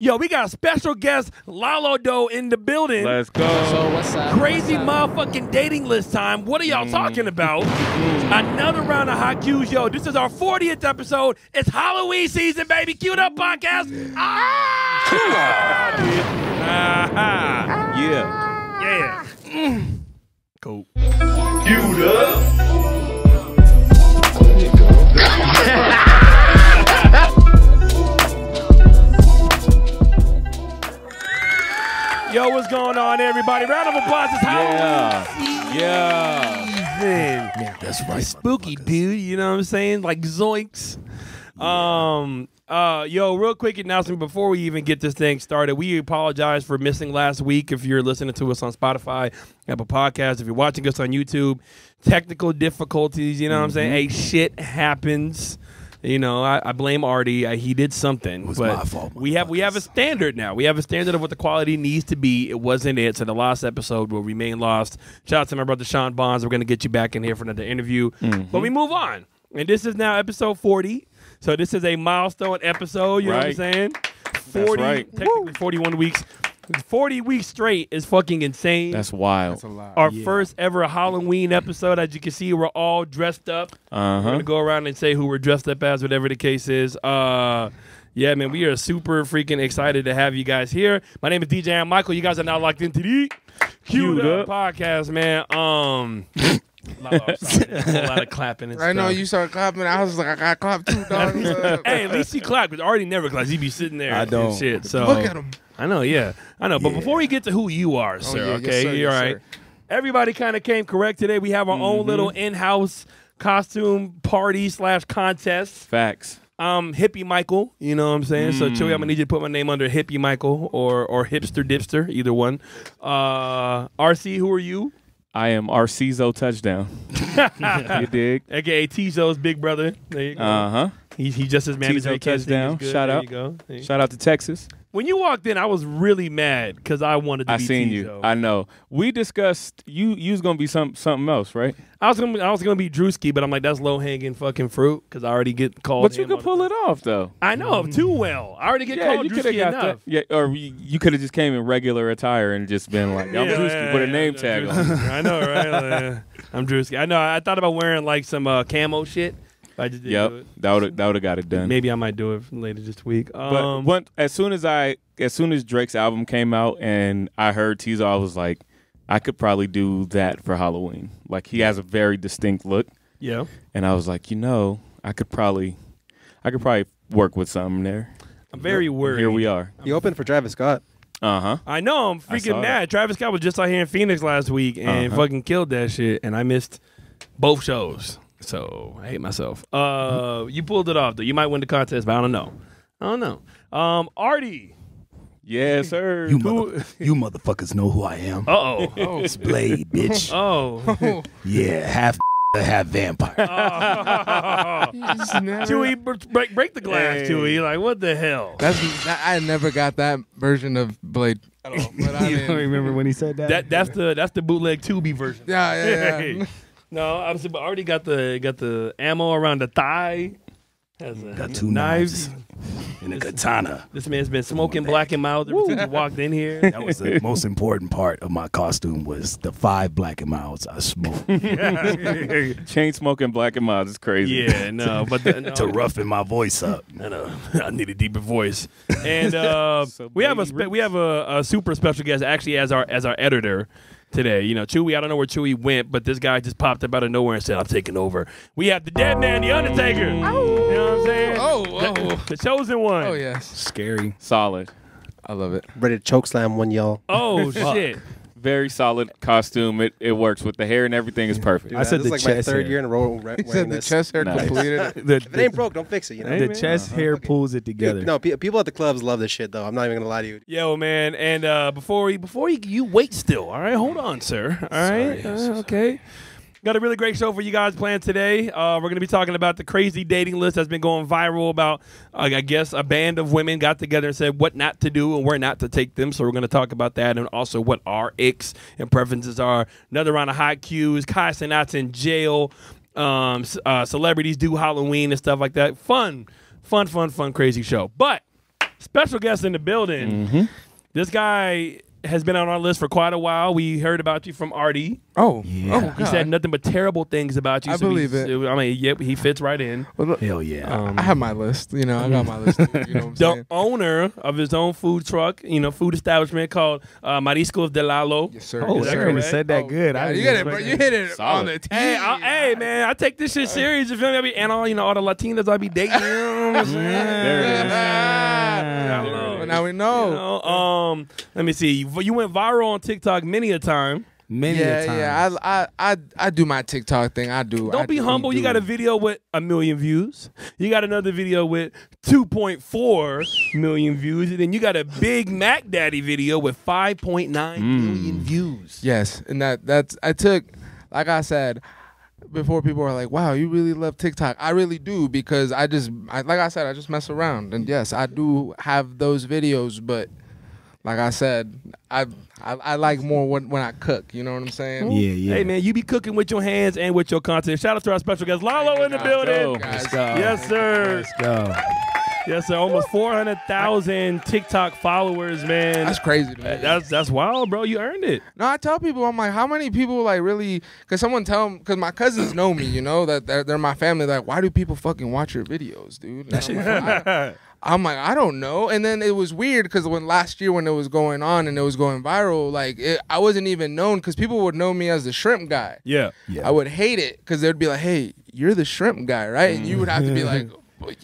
Yo, we got a special guest, Lalo Doe, in the building. Let's go. So what's up? Crazy motherfucking dating list time. What are y'all talking about? Another round of hot cues. Yo, this is our 40th episode. It's Halloween season, baby. Cue up podcast. Yeah. Yeah. Cool. Queued up. Yo, what's going on, everybody? Round of applause. It's Halloween Yeah. season. That's right. Spooky, dude. You know what I'm saying? Like zoinks. Yo, real quick announcement before we even get this thing started. We apologize for missing last week. If you're listening to us on Spotify, Apple Podcasts, if you're watching us on YouTube, technical difficulties. You know what I'm saying? Hey, shit happens. You know, I blame Artie. He did something. It was my fault. We have a standard now. We have a standard of what the quality needs to be. It wasn't it. So the last episode will remain lost. Shout out to my brother Sean Bonds. We're going to get you back in here for another interview. But we move on. And this is now episode 40. So this is a milestone episode. You know what I'm saying? 40, right. Technically 41 weeks. 40 weeks straight is fucking insane. That's wild. That's a lot. Our first ever Halloween episode. As you can see, we're all dressed up. We're going to go around and say who we're dressed up as, whatever the case is. Yeah, man, we are super freaking excited to have you guys here. My name is DJ and Michael. You guys are now locked into the Queued Up podcast, man. Lalo, I'm sorry. There's a whole lot of clapping and I know stuff. you started clapping. I was like, I got clapped too, dog. Hey, at least he clapped, because already never claps. He be sitting there. I and don't. shit. So Look at him. I know, yeah. I know. But before we get to who you are, sir, yeah, yes, okay? sir, You're yes, right. sir. Everybody kind of came correct today. We have our own little in-house costume party / contest. Facts. Hippie Michael, you know what I'm saying? So, Chewy, I'm going to need you to put my name under Hippie Michael or Hipster Dipster, either one. RC, who are you? I am Arcizo Touchdown. You dig? AKA Tizo's big brother. There you go. He's just his manager. Tizo He can't sing as Touchdown. good. Shout There out. you go. There you go. Shout out to Texas. When you walked in, I was really mad because I wanted to I be seen Tizo. you. I know. We discussed you was gonna be something else, right? I was gonna be Drewski, but I'm like, that's low hanging fucking fruit because I already get called. But you him could all pull the it off though. I know too well. I already get called you could have Drewski got enough. that. Yeah, or you could have just came in regular attire and just been like, I'm Drewski, put a name tag on. I know, right? Like, I'm Drewski. I know. I thought about wearing like some camo shit. I just didn't do it. That would have got it done. Maybe I might do it later this week. But as soon as Drake's album came out and I heard Tizo, I was like, I could probably do that for Halloween. Like he has a very distinct look. Yeah. And I was like, I could probably work with something there. I'm very worried. Here we are. He opened for Travis Scott. I know. I'm freaking saw mad. that. Travis Scott was just out here in Phoenix last week and fucking killed that shit, and I missed both shows. So I hate myself. You pulled it off though. You might win the contest, but I don't know. Artie. Yes, sir. You motherfuckers know who I am. Oh. It's Blade, bitch. Oh. Yeah, half vampire. Chewy, break the glass, Hey. Chewy. Like, what the hell? I never got that version of Blade at all. But I You don't mean, remember when he said that? That's the bootleg Tubi version. yeah. No, obviously, but already got the ammo around the thigh. Got two knives and a katana. This man's been smoking Black and Mild ever since he walked in here. That was the most important part of my costume was the 5 Black and Milds I smoked Chain smoking Black and Mild is crazy. Yeah, no, but to roughen my voice up. I know. I need a deeper voice. And we have a super special guest actually as our editor today. You know, Chewy, I don't know where Chewy went, but this guy just popped up out of nowhere and said, I'm taking over. We have the dead man, the Undertaker. You know what I'm saying? The chosen one. Oh yes, Scary. Solid. I love it. Ready to choke slam one, y'all. Oh, shit. Very solid costume. It works with the hair and everything is perfect. I said this the is like my chest third hair. year in a row He wearing said the this. chest hair Nice. completed it. If it ain't broke, don't fix it. You know. The chest hair pulls it together. Dude, no, people at the clubs love this shit though. I'm not even gonna lie to you. Yo, man, and before you wait still, all right? Hold on, sir. All right? Okay. Got a really great show for you guys planned today. We're going to be talking about the crazy dating list that's been going viral about, I guess, a band of women got together and said what not to do and where not to take them. So we're going to talk about that and also what our icks and preferences are. Another round of hot cues. Kai Cenat's in jail. Celebrities do Halloween and stuff like that. Fun, crazy show. But Special guest in the building. This guy has been on our list for quite a while. We heard about you from Artie. Oh, Yeah. oh, He said nothing but terrible things about you. I believe it. I mean, yep, he fits right in. Well, look, Hell yeah. I have my list. You know, I got my list. Too, you know what I'm The saying? owner of his own food truck, food establishment called Marisco de Lalo. Yes, sir. Oh, yes, that that sir. correct? could have said that Oh, good. yeah, I you didn't hit it, bro. expect You that. hit it Solid. on the tee. Hey, man, I take this shit serious. You feel me? And all the Latinas I be dating. You know what I'm saying? There it is. Well, Now we know. Let me see. You went viral on TikTok many a time. Many a time. I do my TikTok thing. I do. Don't be humble. You got a video with 1 million views. You got another video with 2.4 million views. And then you got a Big Mac Daddy video with 5.9 million views. Yes, and that's I took, like I said before, people are like, "Wow, you really love TikTok." I really do, because like I said, I just mess around, and yes, I do have those videos, but like I said, I like more when I cook. You know what I'm saying? Yeah, yeah. Hey, man, you be cooking with your hands and with your content. Shout out to our special guest, Lalo, in the building. Guys. Yes, sir. Let's go. Yes, sir. Almost 400,000 TikTok followers, man. That's crazy to me. That's wild, bro. You earned it. No, I tell people, I'm like, how many people like really? Because someone tell them, because my cousins know me, you know, that they're my family. Like, why do people fucking watch your videos, dude? And I'm like, I don't know. And then it was weird because last year when it was going on and it was going viral, like I wasn't even known, because people would know me as the shrimp guy. Yeah. I would hate it because they'd be like, hey, you're the shrimp guy, right? And you would have to be like,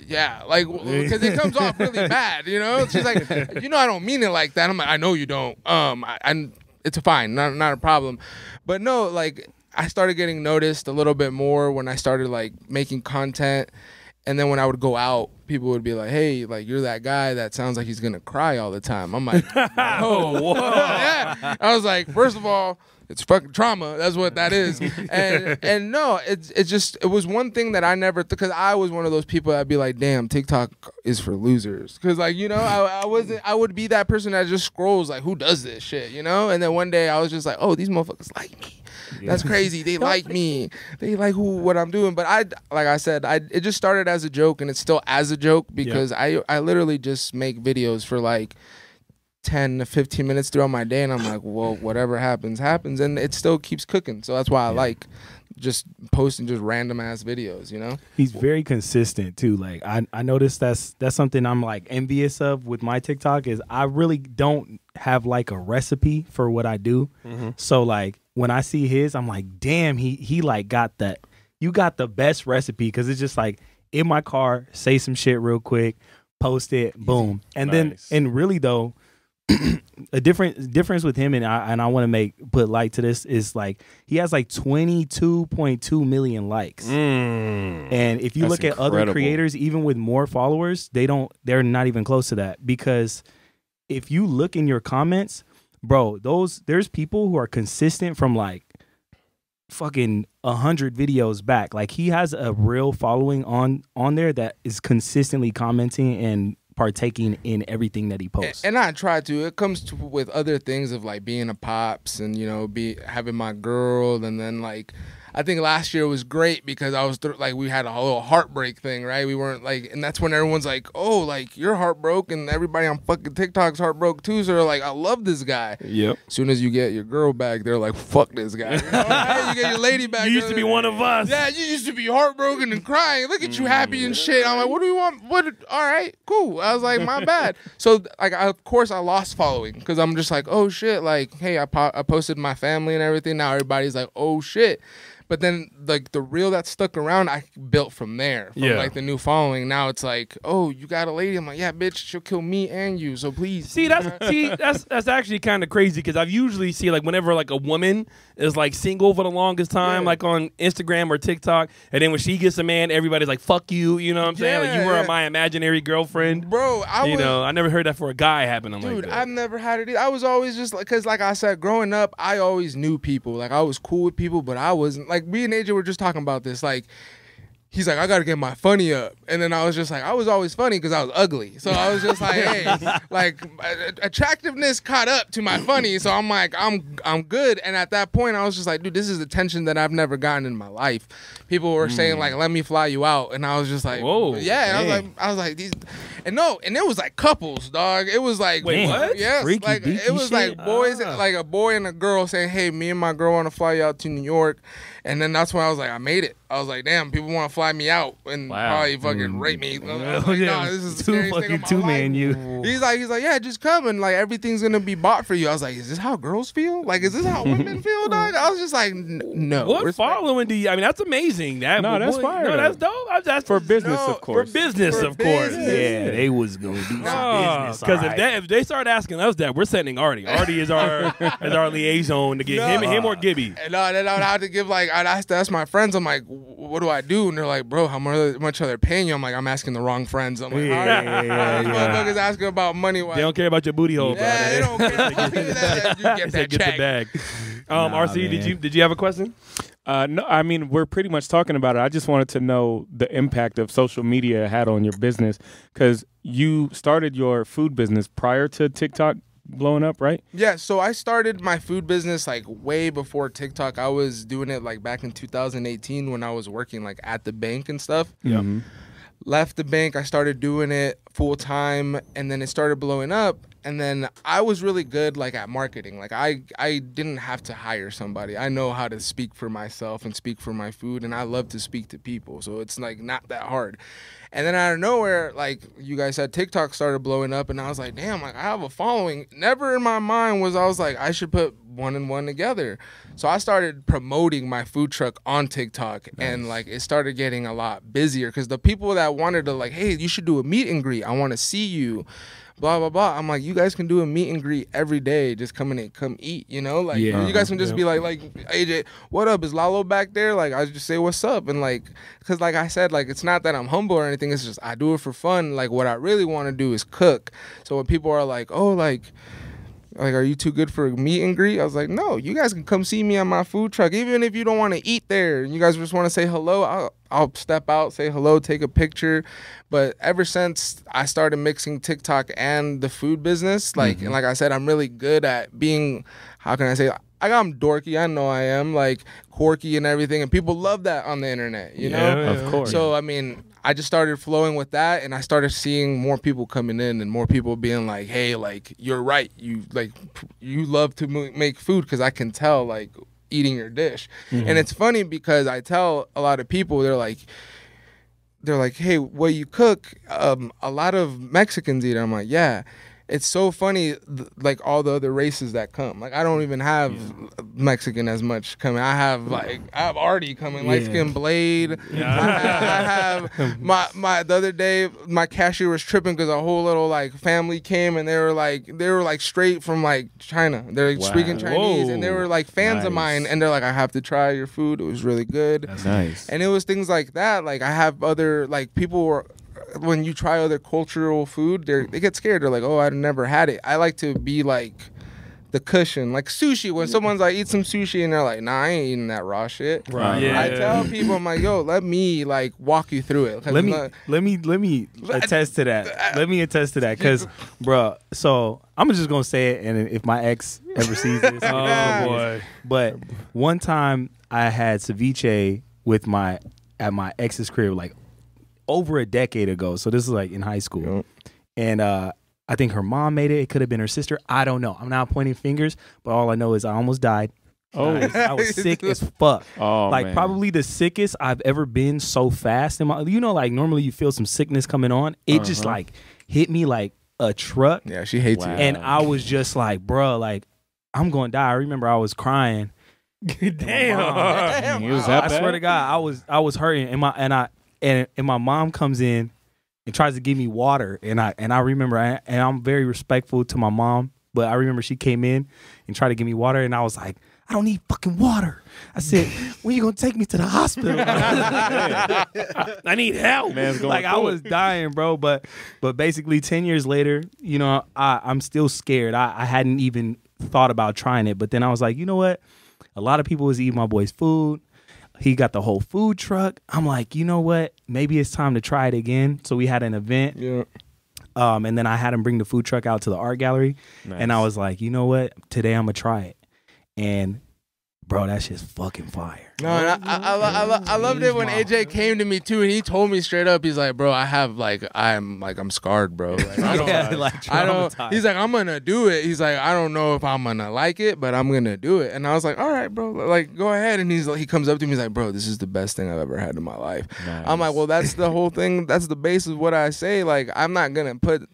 yeah, like, because it comes off really bad, you know? She's like, I don't mean it like that. I'm like, I know you don't. It's fine, not a problem. But no, like, I started getting noticed a little bit more when I started like making content. And then when I would go out, people would be like, hey, like, you're that guy that sounds like he's going to cry all the time. I'm like, oh, whoa. Yeah. I was like, first of all, it's fucking trauma. That's what that is. And no, it was one thing that I never, because I was one of those people that'd be like, damn, TikTok is for losers. Because, like, I would be that person that just scrolls, like, who does this shit, you know? And then one day I was just like, oh, these motherfuckers like me. That's crazy. They like me. They like what I'm doing. But like I said, it just started as a joke, and it's still as a joke, because I literally just make videos for like 10 to 15 minutes throughout my day, and I'm like, well, whatever happens, happens, and it still keeps cooking. So that's why I like just posting just random ass videos, you know? He's very consistent too. Like I noticed that's something I'm like envious of with my TikTok, is I really don't have like a recipe for what I do. So like when I see his, I'm like, damn, he like got that. You got the best recipe, because it's just like in my car, say some shit real quick, post it, boom. And Nice. then really though, a difference with him, and I want to put light to this, is like he has like 22.2 million likes. And if you That's look at other incredible. creators, even with more followers, they're not even close to that. Because if you look in your comments, bro, there's people who are consistent from like fucking 100 videos back. Like, he has a real following on there that is consistently commenting and partaking in everything that he posts. And I try to. It comes with other things of like being a pops and, having my girl. And then like, I think last year was great because I was like, we had a little heartbreak thing, right? We weren't like, and that's when everyone's like, oh, like, you're heartbroken, and everybody on fucking TikTok's heartbroken too. So they're like, I love this guy. Yep. As soon as you get your girl back, they're like, fuck this guy. Hey, you get your lady back. You used to be one of us. Yeah, you used to be heartbroken and crying. Look at you happy and shit. I'm like, what do you want? All right, cool. I was like, my bad. So like, of course I lost following because I'm just like, oh shit. Like, hey, I posted my family and everything. Now everybody's like, oh shit. But then, like, the reel that stuck around, I built from there. From, like, the new following. Now it's like, oh, you got a lady? I'm like, yeah, bitch, she'll kill me and you, so please. See, that's actually kind of crazy, because I've usually see, like, whenever, like, a woman is, like, single for the longest time, like, on Instagram or TikTok, and then when she gets a man, everybody's like, fuck you, you know what I'm saying? Like, you were my imaginary girlfriend. Bro, I never heard that for a guy happening like dude, that. I've never had it. I was always just, like, because, like I said, growing up, I always knew people. Like, I was cool with people, but I wasn't. Like, me and AJ were just talking about this. Like, he's like, I got to get my funny up. And then I was just like, I was always funny because I was ugly. So I was just like, hey, like attractiveness caught up to my funny. So I'm like, I'm good. And at that point, I was just like, dude, this is attention that I've never gotten in my life. People were saying like, let me fly you out. And I was just like, whoa, yeah. I was like, these, and it was like couples, dog. It was like, wait, what? Yes, Freaky, like beaky it was shit? like boys, like a boy and a girl saying, hey, me and my girl want to fly you out to New York. And then that's when I was like, I made it. I was like, damn, people want to fly me out and probably fucking rape me. I was like, nah, this is the scariest thing of my two-man life. you. He's like, yeah, just come and like everything's gonna be bought for you. I was like, is this how girls feel? Like, is this how women feel, dog? I was just like, no. What Respect. following do you? I mean, that's amazing. That's fire. No, that's dope. That's For business, No, of course. For business, For of course. business. Yeah, they was gonna do some business. Because all right. if they start asking us that, we're sending Artie. Artie is our liaison to get him or Gibby. And then I would have to give like I'd have to ask my friends. I'm like, what do I do? And they're like, bro, how much are they paying you? I'm like, I'm asking the wrong friends. I'm like, all right, these motherfuckers asking about money. They don't care about your booty hole, bro. Yeah, they don't care. You get that Get check. the bag. RC, man. did you have a question? No, I mean, we're pretty much talking about it. I just wanted to know the impact of social media had on your business, because you started your food business prior to TikTok blowing up, right? Yeah, so I started my food business like way before TikTok. I was doing it like back in 2018 when I was working like at the bank and stuff. Yeah. Left the bank, I started doing it full time, and then it started blowing up. And then I was really good like at marketing. Like I didn't have to hire somebody. I know how to speak for myself and speak for my food, and I love to speak to people. So it's like not that hard. And then out of nowhere, like you guys said, TikTok started blowing up, and I was like, damn, like I have a following. Never in my mind was I was like, I should put one and one together. So I started promoting my food truck on TikTok, and like it started getting a lot busier because the people that wanted to like, hey, you should do a meet and greet. I want to see you. Blah blah blah. I'm like, you guys can do a meet and greet every day. Just come in and come eat. You know, like you guys can just be like AJ, what up? Is Lalo back there? Like I just say what's up, and like, cause like I said, like it's not that I'm humble or anything. It's just I do it for fun. Like what I really want to do is cook. So when people are like, oh, like, are you too good for a meet and greet? I was like, no, you guys can come see me on my food truck. Even if you don't want to eat there and you guys just want to say hello, I'll step out, say hello, take a picture. But ever since I started mixing TikTok and the food business, like, and like I said, I'm really good at being, how can I say, I'm dorky. I know I am, like quirky and everything. And people love that on the internet, you know? Of course. So, I mean, I just started flowing with that, and I started seeing more people coming in and more people being like, hey, like, you're right. You love to make food, because I can tell, like, eating your dish. And it's funny because I tell a lot of people, they're like, hey, what you cook, a lot of Mexicans eat it. I'm like, yeah. It's so funny, like all the other races that come. Like I don't even have Mexican as much coming. I have Artie coming, light skin Blade. I have my the other day my cashier was tripping because a whole little like family came, and they were like straight from like China. They're like speaking Chinese. And they were like fans of mine, and they're like, I have to try your food. It was really good. That's nice. And it was things like that. Like I have other like people were. When you try other cultural food, they get scared. They're like, oh, I've never had it. I like to be like the cushion, like sushi. When someone's like, eat some sushi, and they're like, nah, I ain't eating that raw shit. Right. Yeah. I tell people, I'm like, yo, let me like walk you through it. Let me attest to that. Let me attest to that, because, bro. So I'm just gonna say it, and if my ex ever sees this, Oh boy. But one time I had ceviche at my ex's crib, like over a decade ago. So this is like in high school. And I think her mom made it. It could have been her sister. I don't know. I'm not pointing fingers, but all I know is I almost died. Oh, I was sick as fuck. Oh, like man. probably the sickest I've ever been so fast. In my, like normally you feel some sickness coming on. It just like hit me like a truck. Yeah, she hates you. And I was just like, bro, like I'm going to die. I remember I was crying. Damn. It was that I bad? swear to God, I was hurting. And my mom comes in and tries to give me water, and I remember, and I'm very respectful to my mom, but I remember she came in and tried to give me water, and I was like, I don't need fucking water. I said, when you gonna take me to the hospital? I need help. Man's going Like I was dying, bro. But basically 10 years later, you know, I'm still scared. I hadn't even thought about trying it, but then I was like, you know what? A lot of people was eating my boy's food. he got the whole food truck. I'm like, you know what? Maybe it's time to try it again. So we had an event. Yeah. And then I had him bring the food truck out to the art gallery. Nice. And I was like, you know what? Today I'm going to try it. And bro, that shit's fucking fire. No, and I loved it when AJ came to me too, and he told me straight up, he's like, bro, I'm scarred, bro. Like, I don't, Yeah, like I don't. traumatized. He's like, I'm gonna do it. He's like, I don't know if I'm gonna like it, but I'm gonna do it. And I was like, all right, bro, like go ahead. And he comes up to me, he's like, bro, this is the best thing I've ever had in my life. Nice. I'm like, well, that's the whole thing. That's the base of what I say. Like, I'm not gonna put.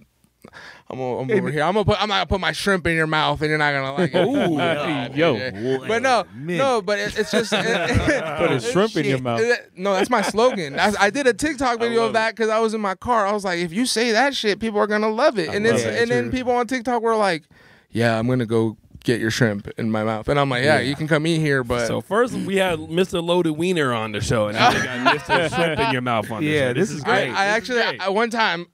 I'm over here. I'm not gonna put my shrimp in your mouth, and you're not gonna like it. Ooh, Yeah. yo. But no, but it's just Put a shrimp in your mouth. No, that's my slogan. I did a TikTok video of that because I was in my car. I was like, if you say that shit, people are gonna love it. And then people on TikTok were like, yeah, I'm gonna go get your shrimp in my mouth. And I'm like, yeah, you can come eat here, but So first we had Mr. Loaded Wiener on the show, and now we got Mr. Shrimp in your mouth on the show. This is great. I actually, one time,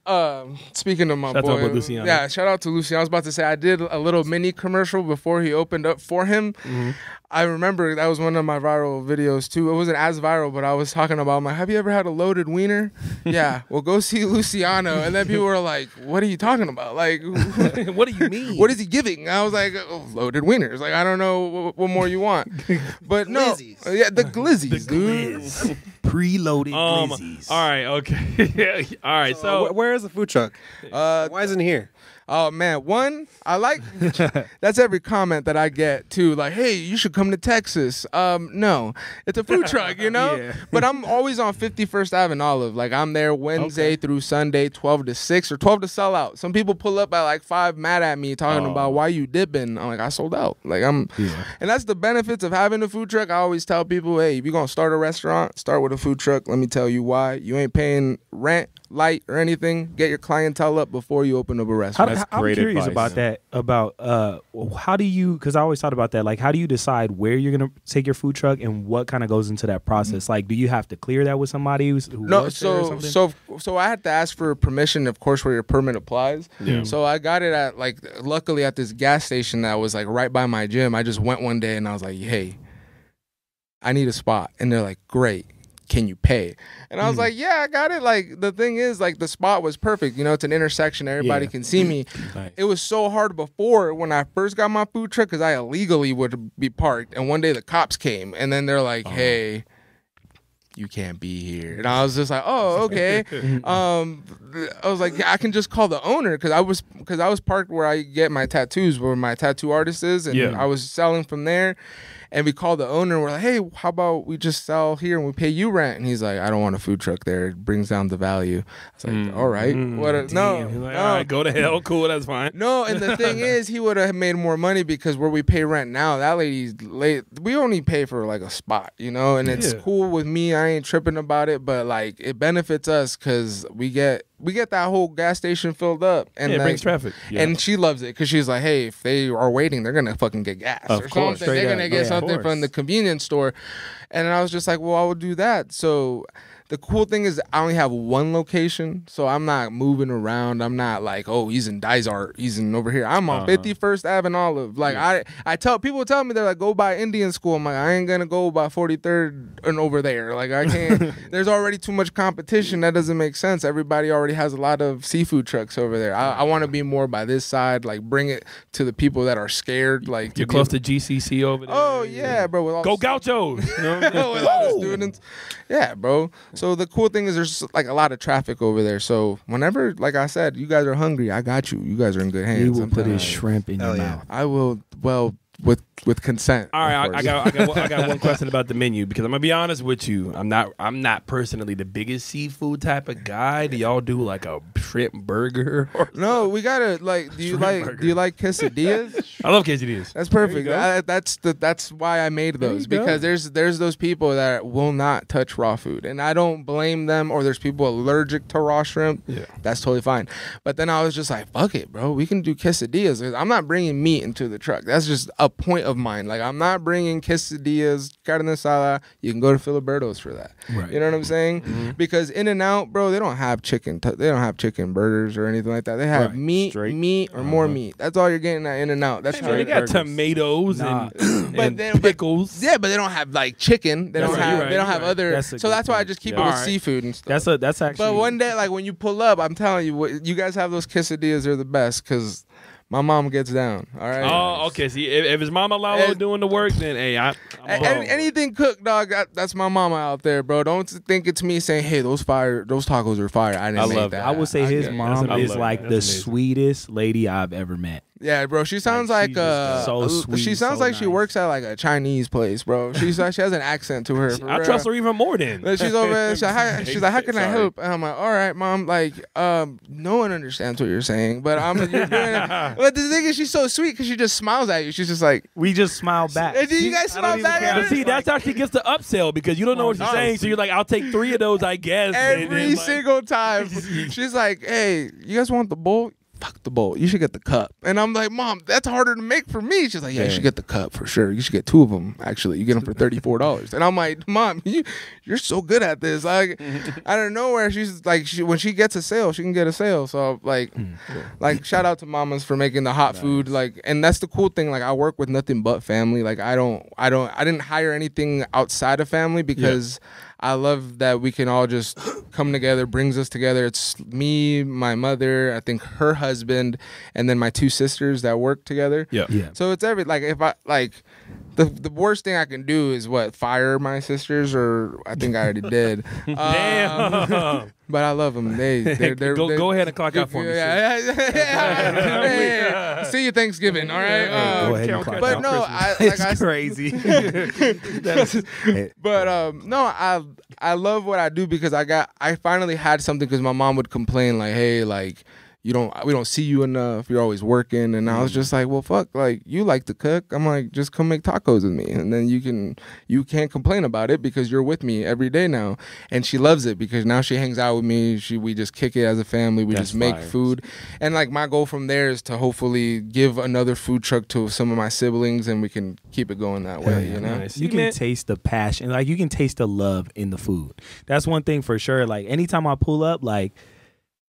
speaking of my Shout out boy, to Luciano. yeah, shout out to Luciano. I was about to say, I did a little mini commercial before he opened up for him. Mm-hmm. I remember that was one of my viral videos too. It wasn't as viral, but I was talking about, I'm like, have you ever had a loaded wiener? Yeah, well, go see Luciano. And then people were like, what are you talking about? Like, What do you mean? what is he giving? I was like, oh, loaded wieners. Like, I don't know what more you want. But no, Glizzies. yeah, the glizzies, dude. Glizz. Preloaded all glizzies. right, okay. All right, so where is the food truck? Why isn't it here? Oh man, I like that's every comment that I get too. Like, hey, you should come to Texas. No, it's a food truck, you know. Yeah. But I'm always on 51st Ave and Olive. Like, I'm there Wednesday through Sunday, 12 to 6 or 12 to sell out. Some people pull up at like 5, mad at me, talking about why you dipping. I'm like, I sold out. Like, and that's the benefits of having a food truck. I always tell people, hey, if you're gonna start a restaurant, start with a food truck. Let me tell you why. You ain't paying rent, light, or anything. Get your clientele up before you open up a restaurant. That's I'm great curious advice. about that. About how do you? Because I always thought about that. Like, how do you decide where you're gonna take your food truck and what kind of goes into that process? Like, do you have to clear that with somebody who No, works there or so something? I had to ask for permission, of course, where your permit applies. Yeah. So I got it at luckily at this gas station that was like right by my gym. I just went one day and I was like, hey, I need a spot, and they're like, great. Can you pay? And I was like, yeah, I got it. Like, the thing is, like, the spot was perfect. You know, it's an intersection. Everybody Yeah. can see me. Nice. It was so hard before when I first got my food truck because I illegally would be parked. And one day the cops came and then they're like, hey, you can't be here. And I was just like, oh, okay. I was like, yeah, I can just call the owner because I was parked where I get my tattoos, where my tattoo artist is. And Yeah. I was selling from there. And we called the owner and we're like, hey, how about we just sell here and we pay you rent? And he's like, I don't want a food truck there. It brings down the value. I was like, all right. No, He's like, no. all right, go to hell. Cool, that's fine. No, and the thing is, he would have made more money because where we pay rent now, that lady's late. We only pay for like a spot, you know, and it's Yeah. cool with me. I ain't tripping about it, but like it benefits us because we get that whole gas station filled up, and Yeah, it like, brings traffic. And she loves it because she's like, hey, if they are waiting, they're gonna fucking get gas Of or course, something. straight They're up. gonna Yeah, get of something course. from the convenience store. And I was just like, well, I would do that. So the cool thing is I only have one location, so I'm not moving around. I'm not like, oh, he's in Dysart, he's in over here. I'm on 51st Ave and Olive. Like I tell people tell me they're like, go by Indian School. I'm like, I ain't gonna go by 43rd and over there. Like I can't. There's already too much competition. That doesn't make sense. Everybody already has a lot of seafood trucks over there. I want to be more by this side. Like bring it to the people that are scared. Like You're close to GCC over there. Oh yeah, bro. With all Go the- Gauchos. You know what I'm saying? with all the students. Yeah, bro. So the cool thing is there's like a lot of traffic over there. So whenever, like I said, you guys are hungry, I got you. You guys are in good hands. He will I'm put telling his you. shrimp in your Hell yeah. mouth. I will. Well, with consent. All right, of I course. got one question about the menu because I'm gonna be honest with you. I'm not personally the biggest seafood type of guy. Do y'all do like a shrimp burger? Or No, we gotta like. Do you like quesadillas? I love quesadillas. That's perfect. go. That's why I made those you go. because there's those people that will not touch raw food, and I don't blame them. Or there's people allergic to raw shrimp. Yeah. That's totally fine. But then I was just like, fuck it, bro. We can do quesadillas. 'Cause I'm not bringing meat into the truck. That's just a point of mine. Like I'm not bringing quesadillas, carne asada. You can go to Filiberto's for that. Right. You know what I'm saying? Mm-hmm. Because In-N-Out, bro, they don't have chicken. They don't have chicken burgers or anything like that. They have Right. meat, Straight. or more meat. That's all you're getting at In-N-Out. That's They got burgers. tomatoes Nah. and then- pickles. Yeah, but they don't have like chicken. They That's don't right, have. you're right, They don't you're have right. other. That's a So good that's why I point. just keep Yeah. it with Alright. seafood and stuff. That's actually. But one day, like when you pull up, I'm telling you, you guys have those quesadillas. They're the best because my mom gets down. All right. Oh, okay. See, if his mama Lalo And- doing the work, then hey, I'm home. Anything cooked, dog. That's my mama out there, bro. Don't think it's me saying, "Hey, those tacos are fire." I didn't make love that. I would say his get it. mom I is love like that. the That's amazing. sweetest lady I've ever met. Yeah, bro. She sounds Like, like, she's just so sweet, She sounds so like she nice. works at like a Chinese place, bro. She has an accent to her. for I real. trust her even more then. But she's over there. She's like, how can I Sorry. help? And I'm like, all right, mom. Like, no one understands what you're saying, but you're doing it. But the thing is, she's so sweet because she just smiles at you. She's just like, We just smile back. hey, did you guys I don't smile even back care. at But her? see, that's how she gets the upsell because you don't know what she's saying. So you're like, I'll take 3 of those, I guess. and Every then, like, single time. She's like, hey, you guys want the bowl? Fuck the bowl. You should get the cup. And I'm like, Mom, that's harder to make for me. She's like, yeah, you should get the cup for sure. You should get 2 of them, actually. You get them for $34. And I'm like, Mom, you're so good at this. Like, out of nowhere, she's like, when she gets a sale, she can get a sale. So, like, shout out to mamas for making the hot food. Like, and that's the cool thing. Like, I work with nothing but family. Like, I didn't hire anything outside of family because I love that we can all just come together, brings us together. It's me, my mother, I think her husband, and then my 2 sisters that work together. Yeah. Yeah. So it's if I like the worst thing I can do is fire my sisters, or I think I already did. Damn. But I love them. They're Go ahead and clock out for me. Yeah. See you Thanksgiving. All right. Go ahead and clock But out. no, It's crazy. But no, I love what I do because I finally had something because my mom would complain like, hey, like we don't see you enough. You're always working, and I was just like, well, fuck, like you like to cook. I'm like, just come make tacos with me, and then you can't complain about it because you're with me every day now. And she loves it because now she hangs out with me. We just kick it as a family. We That's just make fire. food, and like my goal from there is to hopefully give another food truck to some of my siblings, and we can keep it going that way. You know. Nice. You can taste the passion, like you can taste the love in the food. That's one thing for sure. Like anytime I pull up, like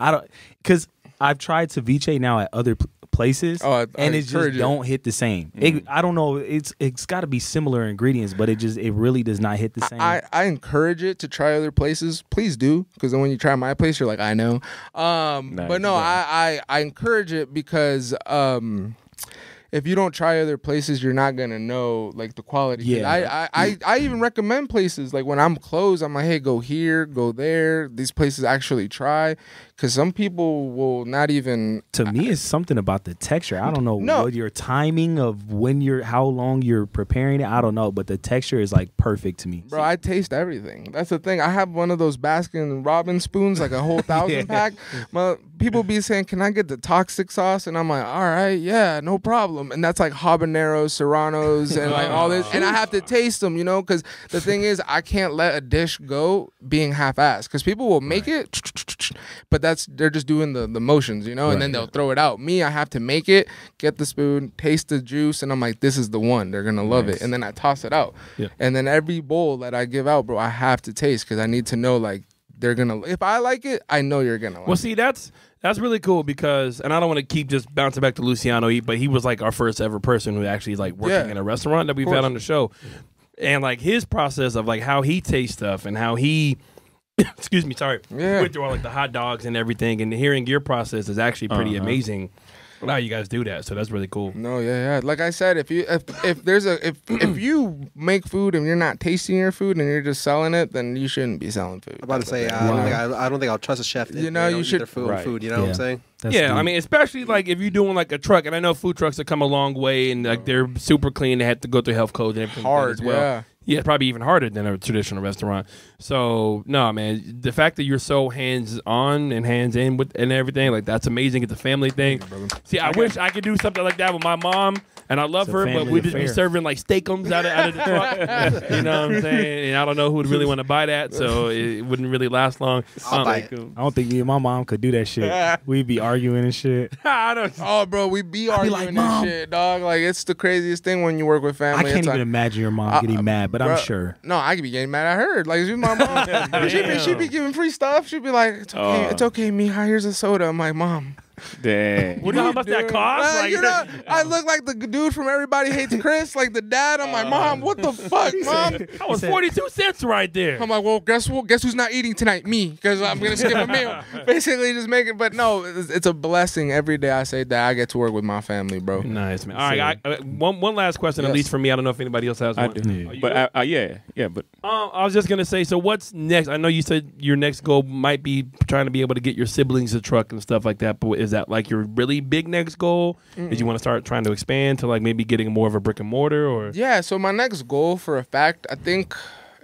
I don't, because I've tried ceviche now at other places, and it just don't hit the same. I don't know. It's got to be similar ingredients, but it really does not hit the same. I encourage it to try other places. Please do, because then when you try my place, you're like, I know. But no, I encourage it because if you don't try other places, you're not gonna know like the quality. Yeah. I even recommend places like when I'm closed, I'm like, hey, go here, go there. These places actually try, because some people will not even. To me, it's something about the texture. I don't know what your timing of how long you're preparing it. I don't know, but the texture is like perfect to me. Bro, I taste everything. That's the thing. I have one of those Baskin Robbins spoons, like a whole 1,000 pack. People be saying, can I get the toxic sauce? And I'm like, all right, yeah, no problem. And that's like habaneros, serranos, and like all this. And I have to taste them, because the thing is, I can't let a dish go being half-assed, because people will make it, but they're just doing the motions, and then they'll throw it out. Me, I have to make it, get the spoon, taste the juice, and I'm like, this is the one. They're gonna love it. And then I toss it out. Yeah. And then every bowl that I give out, bro, I have to taste, because I need to know, like, they're gonna. If I like it, I know you're gonna like it. Well, see, that's really cool because, and I don't want to keep just bouncing back to Luciano, but he was like our first ever person who actually like working in a restaurant that we've had on the show, and like his process of like how he tastes stuff and how he. Excuse me, sorry. Went through all like the hot dogs and everything, and hearing your process is actually pretty amazing. How you guys do that, so that's really cool. No, yeah. Like I said, if you make food and you're not tasting your food and you're just selling it, then you shouldn't be selling food. I'm about to say, I don't think I'll trust a chef. You know, you should food. You know what I'm saying? That's yeah, deep. I mean, especially like if you're doing like a truck, and I know food trucks have come a long way, and like they're super clean. They have to go through health codes and everything hard as well. Yeah. Yeah, it's probably even harder than a traditional restaurant. So, no, man, the fact that you're so hands-on and hands-in with and everything, like, that's amazing. It's a family thing. See, I wish I could do something like that with my mom, and I love her, but we'd just be serving, like, steakums out of the truck. You know what I'm saying? And I don't know who would really want to buy that, so it wouldn't really last long. I'll buy it. I don't think me and my mom could do that shit. We'd be arguing and shit. Oh, bro, we be arguing and shit, dog. Like, it's the craziest thing when you work with family. I can't even imagine your mom getting mad, but I'm sure. No, I could be getting mad at her. Like, she's my mom. She'd be giving free stuff. She'd be like, it's okay, mija, here's a soda. I'm like, Mom, Dang. You know how much that costs? Like, you know, I look like the dude from Everybody Hates Chris, like the dad. I'm like, Mom, what the fuck, Mom? that was 42 cents right there. I'm like, well, guess who's not eating tonight? Me, because I'm gonna skip a meal. Basically, just make it. But no, it's a blessing every day. I say that I get to work with my family, bro. Nice, man. All right, one last question, at Yes. least for me. I don't know if anybody else has one. I do. Are you But good? yeah. But I was just gonna say. So what's next? I know you said your next goal might be trying to be able to get your siblings a truck and stuff like that. But is that like your really big next goal? Did you want to start trying to expand to like maybe getting more of a brick and mortar or? Yeah. So my next goal, for a fact, I think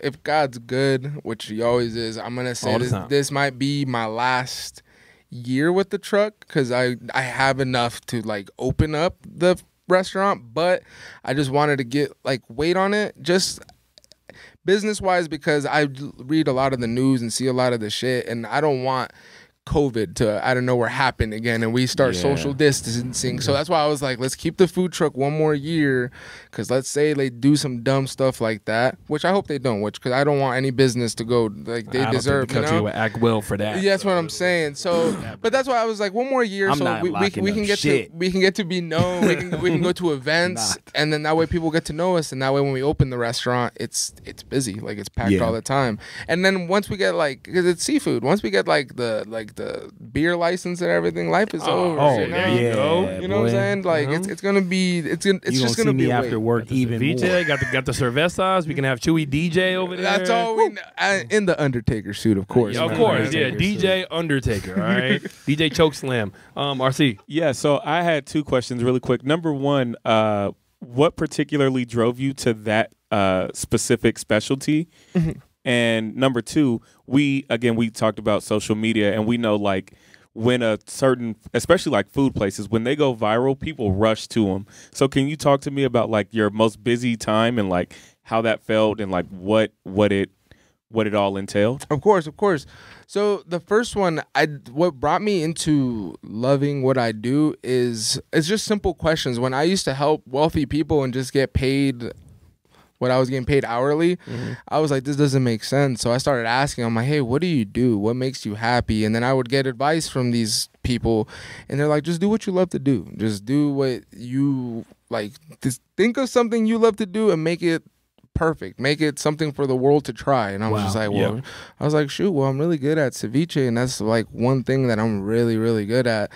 if God's good, which He always is, I'm gonna say All the time. this might be my last year with the truck because I have enough to like open up the restaurant, but I just wanted to get like weight on it, just business wise, because I read a lot of the news and see a lot of the shit, and I don't want COVID to out of nowhere happen again and we start Yeah. social distancing. So that's why I was like, let's keep the food truck one more year, because let's say they do some dumb stuff like that, which I hope they don't, which because I don't want any business to go like they I don't deserve. think the country would act well for that. Yeah, that's what I'm saying. So, but that's why I was like, one more year, I'm so not we locking can up get shit. to be known. We can go to events, Not. and then that way people get to know us, and that way when we open the restaurant, it's busy, like it's packed Yeah. all the time. And then once we get like, because it's seafood, once we get like the beer license and everything, life is over. oh, you know? there you go. You know what I'm saying? Like it's gonna be it's You just gonna gonna see be me a after wait. work even more. VJ got the cervezas. We can have Chewy DJ over there. That's all we know. In the Undertaker suit, of course. Yeah, of man. course, yeah. Undertaker suit. DJ Undertaker, all right? DJ Chokeslam. RC. yeah, so I had two questions really quick. Number one, what particularly drove you to that specific specialty? And number two, we talked about social media, and we know like when a certain, especially like food places, when they go viral, people rush to them. So can you talk to me about like your most busy time and like how that felt and like what it all entailed? Of course. So the first one, what brought me into loving what I do is it's just simple questions. When I used to help wealthy people and just get paid what I was getting paid hourly, I was like, this doesn't make sense. So I started asking, I'm like, hey, what do you do? What makes you happy? And then I would get advice from these people, and they're like, just do what you love to do. Just do what you like. Just think of something you love to do and make it perfect. Make it something for the world to try. And I was just like, well, I was like, shoot, well, I'm really good at ceviche, and that's like one thing that I'm really, really good at.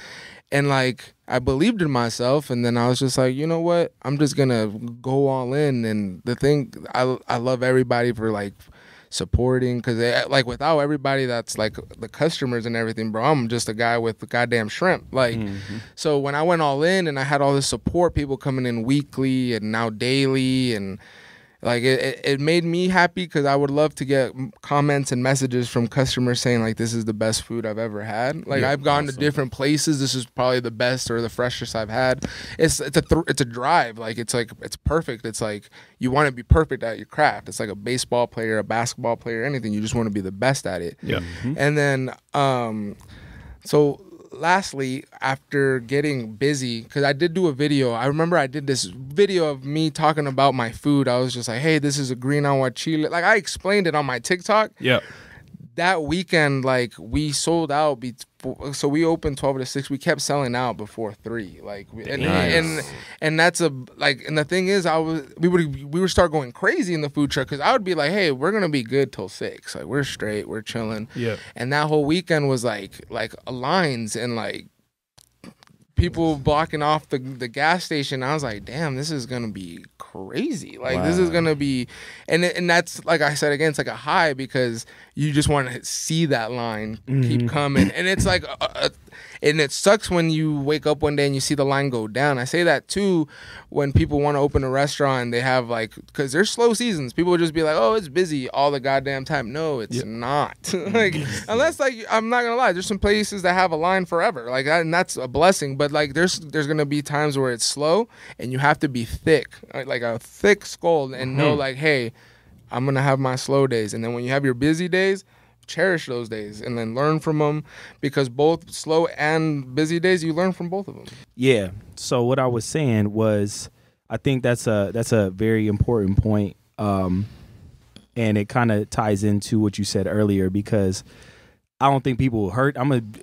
And like, I believed in myself, and then I was just like, you know what? I'm just gonna go all in. And the thing, I love everybody for like supporting, because like without everybody that's like the customers and everything, bro, I'm just a guy with the goddamn shrimp. Like, so when I went all in and I had all this support, people coming in weekly and now daily, and like it made me happy, because I would love to get comments and messages from customers saying like, this is the best food I've ever had. Like, I've gone to different places, this is probably the best or the freshest I've had. It's a drive. Like it's perfect. It's like you want to be perfect at your craft. It's like a baseball player, a basketball player, anything. You just want to be the best at it. Yeah. And then so lastly, after getting busy, because I did do a video. I remember I did this video of me talking about my food. I was just like, hey, this is a green aguachile. Like, I explained it on my TikTok. Yeah. That weekend, like, we sold out. So we opened 12 to 6. We kept selling out before 3. Like, and that's and the thing is, we would start going crazy in the food truck, because I would be like, hey, we're gonna be good till 6. Like, we're straight, we're chilling. Yeah. And that whole weekend was like lines and like people blocking off the gas station. I was like, damn, this is gonna be crazy. Like, this is gonna be, and that's, like I said again, it's like a high, because you just want to see that line keep coming, and it's like and it sucks when you wake up one day and you see the line go down. I say that too when people want to open a restaurant and they have like, because there's slow seasons, people would just be like, oh, it's busy all the goddamn time. No, it's not. Like, unless, like, I'm not gonna lie, there's some places that have a line forever, like, and that's a blessing. But like, there's gonna be times where it's slow, and you have to be thick, like a thick skull, and know like, hey, I'm gonna have my slow days. And then when you have your busy days, cherish those days and then learn from them, because both slow and busy days, you learn from both of them. Yeah. So what I was saying was, I think that's a very important point, and it kind of ties into what you said earlier, because I don't think people will hurt.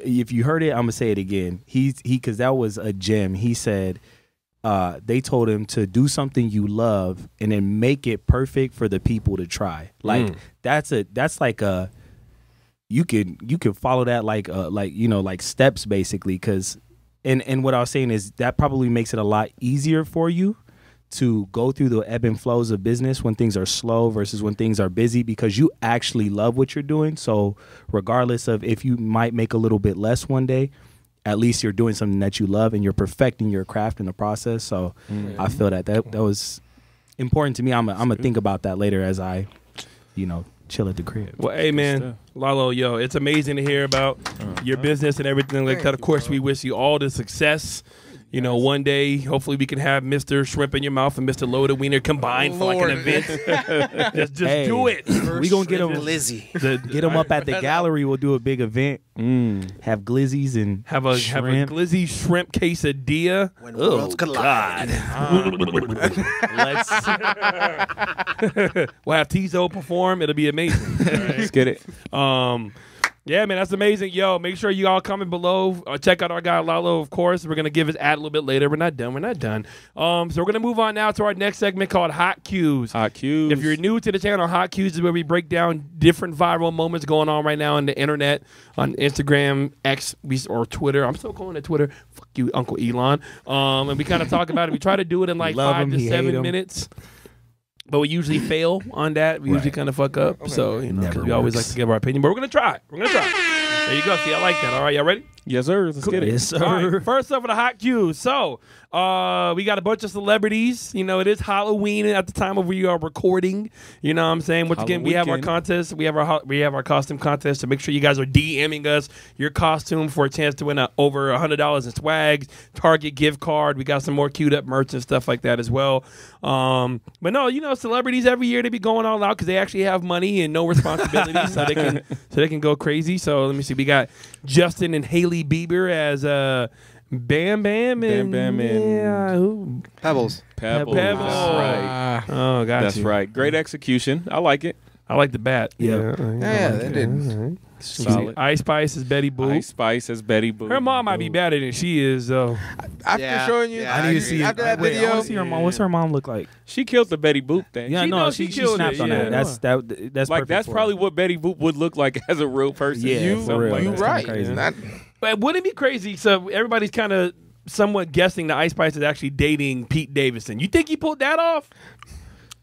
If you heard it, I'm gonna say it again. Because that was a gem. He said they told him to do something you love and then make it perfect for the people to try. Like that's like a you can follow that like steps basically. Because and what I was saying is that probably makes it a lot easier for you to go through the ebb and flows of business when things are slow versus when things are busy, because you actually love what you're doing. So regardless of if you might make a little bit less one day, at least you're doing something that you love and you're perfecting your craft in the process. So I feel that was important to me. I'm gonna think about that later as I, chill at the crib. Well, hey man, Lalo, yo, it's amazing to hear about your business and everything like that. Of course, we wish you all the success. One day, hopefully, we can have Mr. Shrimp in your mouth and Mr. Loaded Wiener combined for like an event. just do it. We gonna get them Lizzie. Get them up at the gallery. We'll do a big event. Have glizzies and have a glizzy shrimp quesadilla. When worlds collide. We'll have Tizo perform. It'll be amazing. Let's get it. Yeah, man, that's amazing. Yo, make sure you all comment below. Check out our guy Lalo, of course. We're gonna give his ad a little bit later. We're not done. So we're gonna move on now to our next segment called Hot Cues. Hot Cues. If you're new to the channel, Hot Cues is where we break down different viral moments going on right now on the internet, on Instagram, X, or Twitter. I'm still calling it Twitter. Fuck you, Uncle Elon. And we kind of talk about it. We try to do it in like 5 to 7 minutes. But we usually fail on that. We usually kind of fuck up. Okay. So, because we always like to give our opinion. But we're going to try. There you go. See, I like that. All right, y'all ready? Yes, sir. Let's get it. Yes, sir. All right, first up for the Hot Cues. So, we got a bunch of celebrities. It is Halloween at the time of we are recording. You know what I'm saying? Once again, we have our contest. We have our costume contest. So make sure you guys are DMing us your costume for a chance to win over $100 in swag, Target gift card. We got some more queued up merch and stuff like that as well. But no, celebrities every year they be going all out because they actually have money and no responsibility, so they can go crazy. So let me see. We got Justin and Haley Bieber as Bam Bam and Pebbles. That's right. Oh, got That's right. Great execution. I like it. I like the bat. Yeah, that did. Solid. Ice Spice is Betty Boop. Ice Spice as Betty Boop. Her mom might be better than she is, though. After showing you, I need to see after that I video. want to see her mom. What's her mom look like? She killed the Betty Boop thing. Yeah, She she killed snapped it, on yeah. that. That's Like perfect that's for probably her. what Betty Boop would look like as a real person. Yeah, for real. You That's right. kinda crazy. Not- But wouldn't it be crazy? So everybody's kind of somewhat guessing that Ice Spice is actually dating Pete Davidson. You think he pulled that off?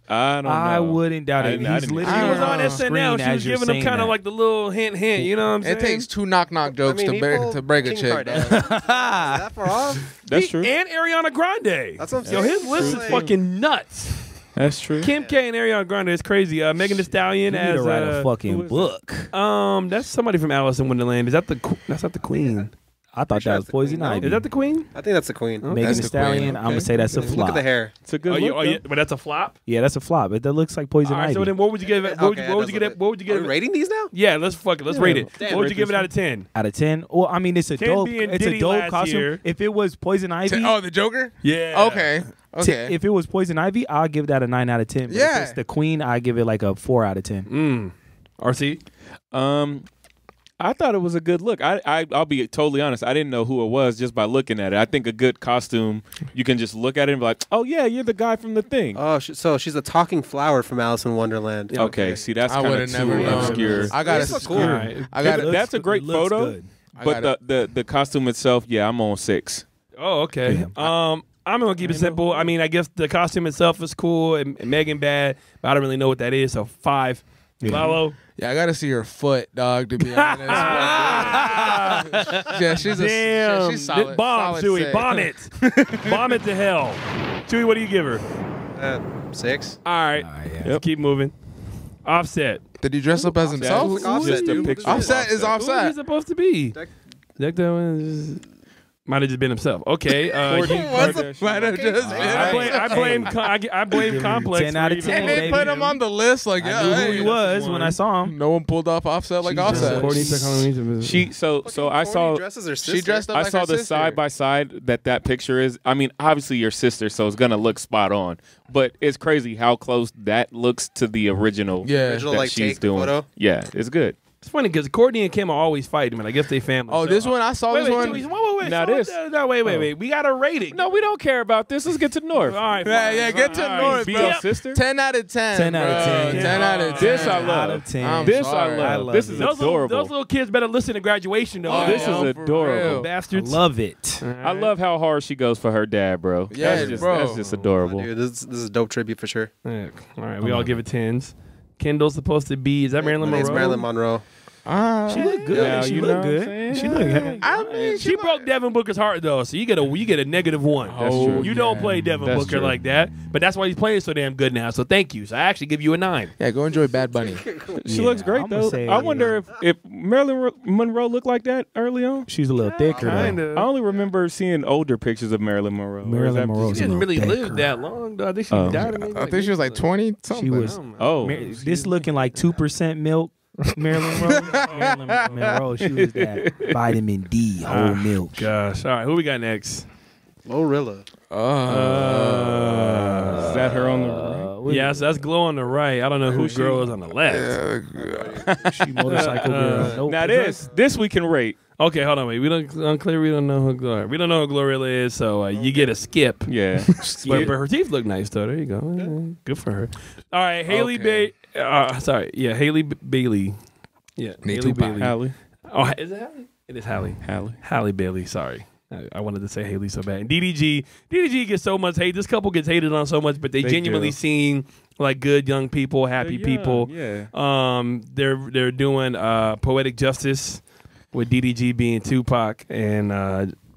I don't know. I wouldn't doubt it. I He's didn't- literally She was on the SNL. screen She as was you're giving him saying kind of that. like the little hint. You know what I'm saying? It takes 2 knock joke jokes he to pulled break a Kim chick. Kardashian. dog. Is that far off? That's true. And Ariana Grande. That's what I'm Yo, saying. his list is Like- fucking nuts. That's true. Kim K and Ariana Grande is crazy. Megan Thee Stallion You need as to write a fucking book. that's somebody from Alice in Wonderland. Is that that's not the Queen? I thought that was Poison Queen, no? Ivy. Is that the Queen? I think that's the queen. Megan That's Thee the Stallion? queen. I'm gonna say that's a Look flop. at the hair. It's a good look. But that's a flop. Yeah, that's a flop. That looks like Poison All right, Ivy. so then what would you give it? What would Okay, you that give does it? What would you Are give we it? rating these now? Yeah, let's fuck it. Let's rate it. Damn, What would you rate give it this out of 10? Out of 10? Well, I mean, it's a 10 dope. being It's Diddy a dope last costume. year. If it was Poison Ivy, Oh, the Joker? Yeah. Okay. Okay. if it was Poison Ivy, I'll give that a 9 out of 10. But Yeah. if it's the Queen, I give it like a 4 out of 10. RC. I thought it was a good look. I'll be totally honest. I didn't know who it was just by looking at it. I think a good costume, you can just look at it and be like, oh, yeah, you're the guy from the thing. Oh, so she's a talking flower from Alice in Wonderland. Okay, see, that's I kind would of have too never known. obscure. I got It's to cool. All right. I got That's a great It looks photo, good. but the costume itself, yeah, I'm on 6. Oh, okay. I'm gonna keep it simple. I mean, I guess the costume itself is cool and Megan bad, but I don't really know what that is. So 5. Lalo. Yeah, I got to see her foot, dog, to be honest. Yeah, she's Damn. she's solid. Bomb, solid Chewy. set. Bomb it. Bomb it to hell. Chewy, what do you give her? 6. All right. Let's keep moving. Offset. Did he dress up as himself? Who's Offset, Just a dude? picture. Offset is Who is he offset. supposed to be? Deck- Deck that one might have just been himself. Okay. Might have just been. I blame Complex. 10 out of for 10, And even- they put him on the list like, I yeah, knew hey, who he was when I saw him. No one pulled off Offset like Offset. According to Halloween. She so I saw dresses her sister. She dressed up I like saw her the sister. side by side that picture is. I mean, obviously your sister, so it's gonna look spot on. But it's crazy how close that looks to the original. Yeah. Original, that like, she's take doing. photo? Yeah, it's good. It's funny because Courtney and Kim are always fighting, but I guess they family. Oh, so- this one I saw. Wait, This wait, one. wait. Now slow this. it down. No, wait. We got to rate it. No, we don't care about this. Let's get to North. All right. Yeah, fine. get to All right, North, Be bro. your sister. 10 out of 10. 10 out of 10. Bro. 10 out of 10. This I Out love. of 10. I'm This sorry. I I love. love This it. is Those adorable. little kids better listen to graduation, though. Oh, This yeah, is for adorable. real. I bastards. love it. I love how hard she goes for her dad, bro. Yeah, that's just, bro. That's just adorable. Dude, this is a dope tribute for sure. Yeah. All right, we all give it 10s. Kendall's supposed to be. Is that Marilyn My name's Monroe? Marilyn Monroe. She look good. Now, she you look know what I'm good. saying? She look. I mean, She broke Devin Booker's heart though, so you get a -1. That's true. You don't play Devin That's Booker true. like that, but that's why he's playing so damn good now. So thank you. So I actually give you a 9. Yeah, go enjoy Bad Bunny. She Yeah, looks great I'm gonna though. say, I wonder if Marilyn Monroe looked like that early on. She's a little thicker. Kinda. I only remember seeing older pictures of Marilyn Monroe. Or is Marilyn that Monroe's She a didn't really thicker. live that long though. I think she Oh. died. Maybe I think she was like 20 something. She was. Oh, This looking like 2% milk. Marilyn Monroe. Marilyn Monroe. She was that vitamin D whole milk. Gosh. All right, who we got next? Glorilla. is that her on the right? Yes, that's Glow on the right. I don't know who she? girl is on the left. She motorcycle girl. Nope. Now this we can rate. Okay, hold on, wait. We don't unclear. We don't know who Glorilla is, so you get a skip. Yeah. But her teeth look nice though. There you go. Good for her. All right, Haley Okay. Haley Bailey. Yeah, Need Haley Tupac. Bailey. Hallie. Oh, is it Haley? It is Hallie. Hallie. Halle Bailey. Sorry. I wanted to say Haley so bad. And DDG gets so much hate. This couple gets hated on so much, but they genuinely do. seem like good young people, happy people. Yeah. They're doing poetic justice with DDG being Tupac and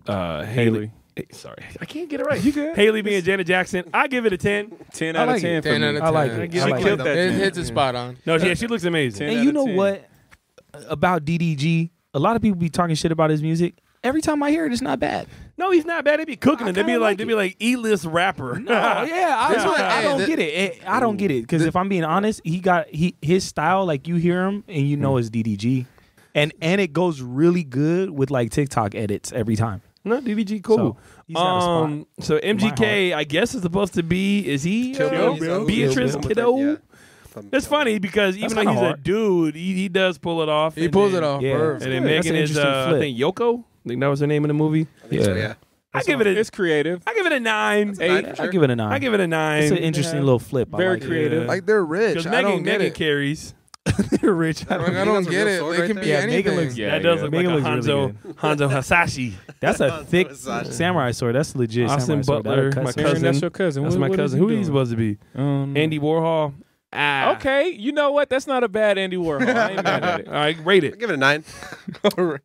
Haley. Sorry, I can't get it right. You good? Haley being Janet Jackson. I give it a 10. 10 I out of like 10 it. for 10 me. out of 10. I like I it. give I it like killed it. that. It hits a spot on. No, yeah, she looks amazing. 10 And you out know of 10. what about DDG? A lot of people be talking shit about his music. Every time I hear it, it's not bad. No, he's not bad. They be cooking I it. They be kinda like, like they be like E-list rapper. Yeah, This one- I don't hey, get it. I don't get it because if I'm being honest, his style, like you hear him and you know it's DDG, and it goes really good with like TikTok edits every time. No, DDG cool. So, he's got a spot. So MGK, I guess is supposed to be. Is he Kill Bill. Beatrice Kill Bill. Kiddo? Yeah. It's funny because even though kinda he's a hard. dude, he does pull it off. He and pulls then- it off. Yeah. Verve. And then That's Megan an is interesting I flip. think Yoko. I think that was her name in the movie. I think so, yeah. I give it It's creative. I give it a 9. a 9 for I sure. give it a 9. I give it a 9. It's an interesting little flip. I Very like it. creative. Like they're rich. Because I don't get Megan it. carries. They're rich. Like, I That's don't a get real it. sword It right can there. be Yeah, anything. Megan looks- Yeah, that does yeah. look Megan like a looks really Hanzo Hasashi. That's a thick Hasashi. samurai sword. That's legit Austin samurai sword. Butler, That'll my cut cousin. some- That's your cousin. That's my What is cousin. he Who is he doing? supposed to be? Andy Warhol. Okay, you know what? That's not a bad Andy Warhol. I ain't mad at it. All right, rate I it. give it a 9.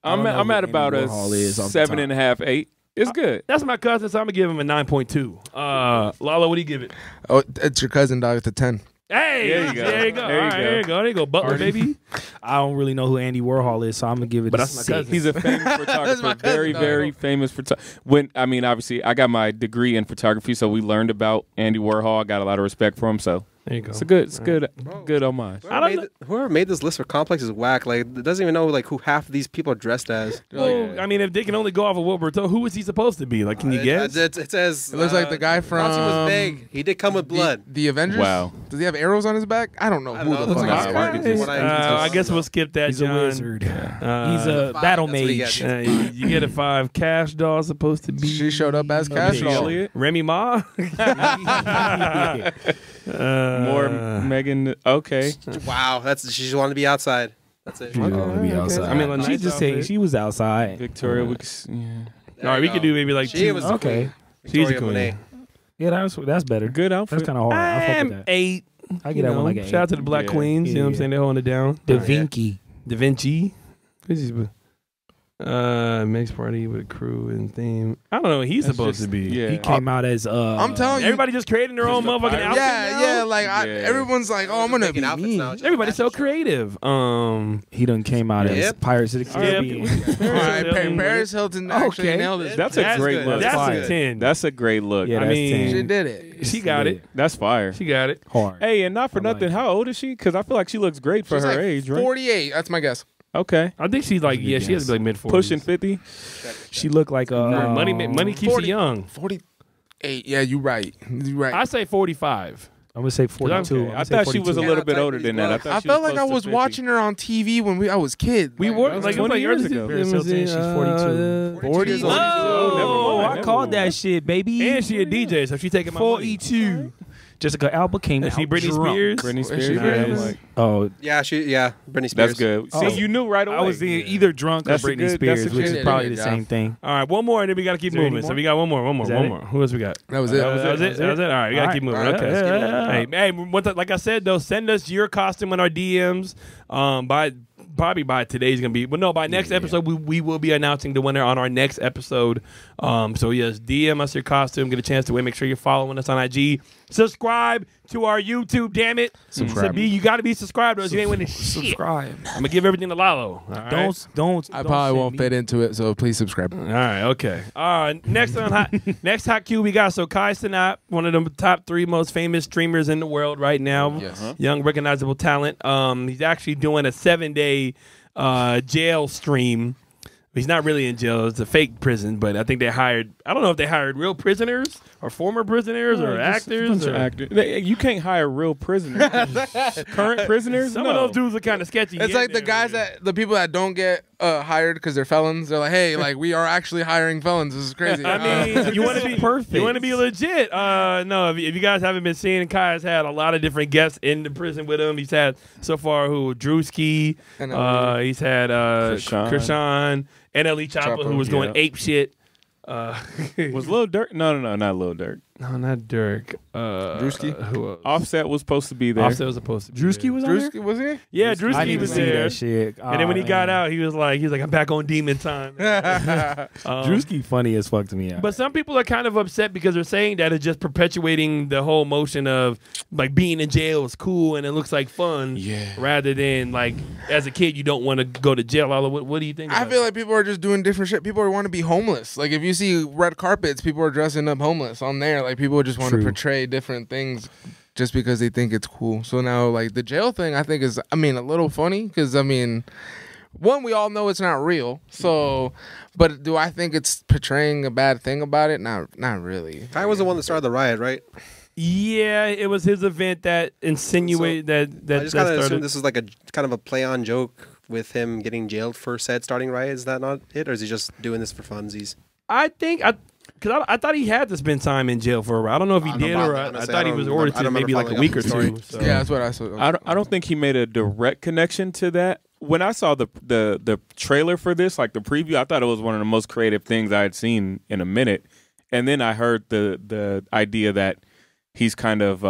I'm know who at about Andy a Warhol is off the top. 7.5, 8. It's good. That's my cousin, so I'm gonna give him a 9.2. Lalo, what do you give it? Oh, it's your cousin, dog. It's a 10. Hey, There you go. There you go. There you All right, go. there you go. There you go. Butler, baby. I don't really know who Andy Warhol is, so I'm gonna give it But a that's my 6. cousin. He's a famous my photographer, cousin, very, dog. very famous photographer. Obviously, I got my degree in photography, so we learned about Andy Warhol. I got a lot of respect for him, so There you go. it's good homage. Whoever made this list for Complex is whack. Like, it doesn't even know like who half of these people are dressed as. Well, I mean, if they can only go off of what we're told, who is he supposed to be? Like, can you guess? It says. It looks like the guy from Nazi was big. He did come with blood. The Avengers. Wow. Does he have arrows on his back? I don't know I who don't the know. fuck. Looks I like am. a scar. I guess we'll skip that, He's a John. wizard. He's a Five, battle that's what he mage. gets. You get a 5. Cash Doll supposed to be. She showed up as Cash Missy Doll. Elliott, Remy Ma. more Megan. Okay, Wow, she just wanted to be outside. That's it. She wanted to be outside. I mean, a she nice just saying outfit. she was outside. Victoria. We could, yeah. All right, we could do maybe like She 2. was the Okay. queen. She's a Victoria queen. Monet. Yeah, that's better. Good outfit. That's kind of hard. I fuck with that. 8. I get that one like an Shout out to the Black Yeah. Queens. You know what I'm Yeah. saying? They're holding it down. Da Vinci. Da Vinci. Mixed party with crew and theme. I don't know what he's That's supposed just- to be. Yeah. He came out as I'm telling you. Everybody just creating their own motherfucking outfit. now? Yeah, like Yeah. everyone's like, oh, I'm gonna be Making outfits me. now. Just Everybody's so fashion show. creative. He done came out as Yep. Pirates of the Caribbean. All right, Paris Hilton actually Okay. nailed it. That's a That's great good. look. That's fire. a 10. That's a great look. Yeah, I that's mean, 10. She did it. She got it. That's fire. She got it. Hard. Hey, and not for I like nothing, it. how old is she? Because I feel like she looks great for She's her like age, right? 48. That's my guess. Okay. I think she's like, yeah, she has to be like mid-40s. Pushing 50. She looked like Money keeps 40. you young. 48. Yeah, you right. You right. I say 45. I'm gonna say 42. Okay. I thought she was a 42. little bit Yeah, older than that. I thought I she felt was like I close was to 50. watching her on TV when I was kids. We were was like 20 years ago. Paris Hilton, she's 42. 40 years old. Oh, Never I mind. called that shit, baby. And she a DJ, so she taking my money. 42. Jessica Alba came Is out she Britney drunk. Spears? Britney Is Spears. she yeah, Britney? I'm like, Oh, Yeah, Britney Spears. that's good. Oh. See, you knew right away. I was either drunk That's or a Britney good- Spears, that's a which good- is probably good the job. same thing. All right, one more, and then we got to keep there moving. any So more? we got one more. Is that it? Who else we got? That was it. That was it. All right, we got to keep moving. All right, Okay. let's keep moving. Hey, like I said though, send us your costume in our DMs. Probably by today's gonna be, but no, by next episode we will be announcing the winner on our next episode. So yes, DM us your costume, get a chance to win. Make sure you're following us on IG. Subscribe to our YouTube, damn it. Subscribe. You got to be subscribed, or else you ain't winning shit. Subscribe. I'm gonna give everything to Lalo. All right? Don't. I probably won't fit into it, so please subscribe. All right, okay. Next hot Q we got Kai Cenat, one of the top 3 most famous streamers in the world right now. Yes. Young, recognizable talent. He's actually doing a 7-day jail stream. He's not really in jail. It's a fake prison, but I think I don't know if they hired real prisoners or former prisoners or just a actors. bunch of Or, actors. You can't hire real prisoners. Current prisoners? some No. of those dudes are kind of sketchy. It's like the guys the people that don't get hired because they're felons. They're like, hey, like we are actually hiring felons. This is crazy. I mean, you want to be perfect. You want to be legit. No, if you guys haven't been seeing, Kai has had a lot of different guests in the prison with him. He's had so far Drewski. And, He's had Krishan, NLE Chopper, who was going ape shit. Was Lil Durk? No, not Lil Durk. No, not Dirk. Drewski? Who else? Offset was supposed to be there. Offset was supposed to be Drewski there. was on there? Drewski, wasn't he? Yeah, I Drewski need to was see there. that shit. And then when he got out, he was like, I'm back on demon time. Drewski funny as fuck to me. But some people are kind of upset because they're saying that it's just perpetuating the whole motion of like being in jail is cool and it looks like fun. Yeah. Rather than like as a kid you don't want to go to jail. Lalo, what do you think? I about feel that? like people are just doing different shit. People want to be homeless. Like if you see red carpets, people are dressing up homeless on there. Like people just want to True. portray different things just because they think it's cool. So now like the jail thing I think is a little funny because one, we all know it's not real. So but do I think it's portraying a bad thing about it? Not really. Kai was the one that started the riot, right? Yeah, it was his event that insinuated that I just kind of started. assumed this is like a kind of a play on joke with him getting jailed for said starting riot. Is that not it, or is he just doing this for funsies? I think because I thought he had to spend time in jail for a while. I don't know if he I don't did know or about that. I Honestly, thought I he don't was remember- ordered I to don't maybe like remember a week or following two. up So. Yeah, that's what I saw. I don't think he made a direct connection to that. When I saw the trailer for this, like the preview, I thought it was one of the most creative things I had seen in a minute. And then I heard the idea that he's kind of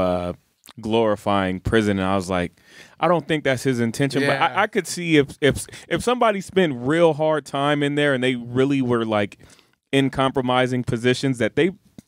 glorifying prison, and I was like, I don't think that's his intention. Yeah. But I could see if somebody spent real hard time in there and they really were like in compromising positions that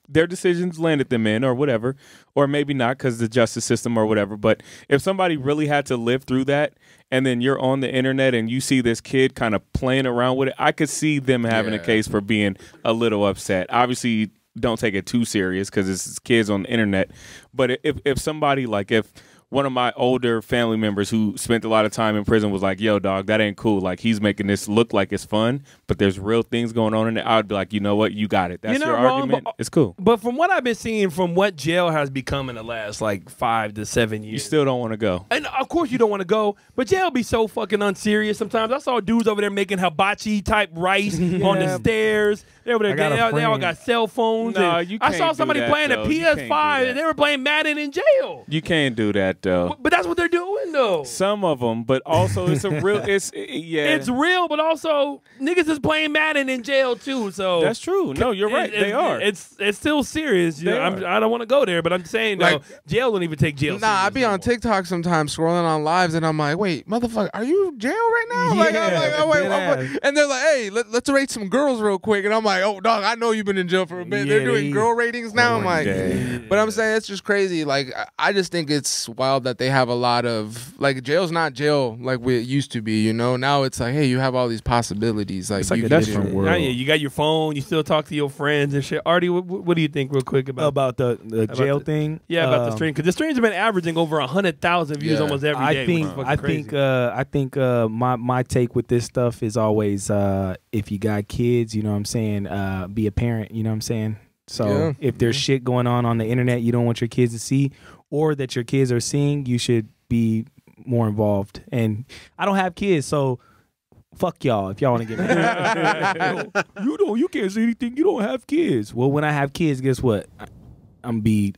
their decisions landed them in or whatever, or maybe not because the justice system or whatever. But if somebody really had to live through that and then you're on the internet and you see this kid kind of playing around with it, I could see them having a case for being a little upset. Obviously, don't take it too serious because it's kids on the internet. But if somebody if one of my older family members who spent a lot of time in prison was like, yo, dog, that ain't cool. Like, he's making this look like it's fun, but there's real things going on in it. I would be like, you know what? You got it. That's You're your not wrong, argument. but- It's cool. But from what I've been seeing, from what jail has become in the last 5 to 7 years, You still don't want to go. and of course you don't want to go, but jail be so fucking unserious sometimes. I saw dudes over there making hibachi type rice on the stairs. They over there, I got a they all friend. got cell phones. No, and you I can't saw do somebody that, playing though. a You can't do PS5 that. and they were playing Madden in jail. You can't do that, though. But that's what they're doing though. Some of them, but also it's a real. It's real, but also niggas is playing Madden in jail too. So That's true. No, you're right. They are. It's still serious. You They know, are. I don't want to go there, but I'm saying though, jail don't even take jail. Nah, I serious be no on more. TikTok sometimes scrolling on lives, and I'm like, "Wait, motherfucker, are you in jail right now?" Yeah, And they're like, "Hey, let's rate some girls real quick." And I'm like, "Oh, dog, I know you've been in jail for a bit." Yeah, They're doing they- girl ratings now. I'm like, day. but I'm saying it's just crazy. Like, I just think it's wild that they have a lot of jail's not jail like we used to be. You know, now it's like, hey, you have all these possibilities. Like, It's like you a can different get- world. Now, yeah, you got your phone. You still talk to your friends and shit. Artie, what do you think, real quick about? the jail the- thing. Yeah, about the stream, because the streams have been averaging over 100,000 views Yeah. almost every day. I think my take with this stuff is always if you got kids, you know what I'm saying, be a parent, you know what I'm saying. So if there's shit going on the internet you don't want your kids to see, or that your kids are seeing, you should be more involved. And I don't have kids, so fuck y'all if y'all want to get married. You can't say anything. You don't have kids. Well, when I have kids, guess what? I'm be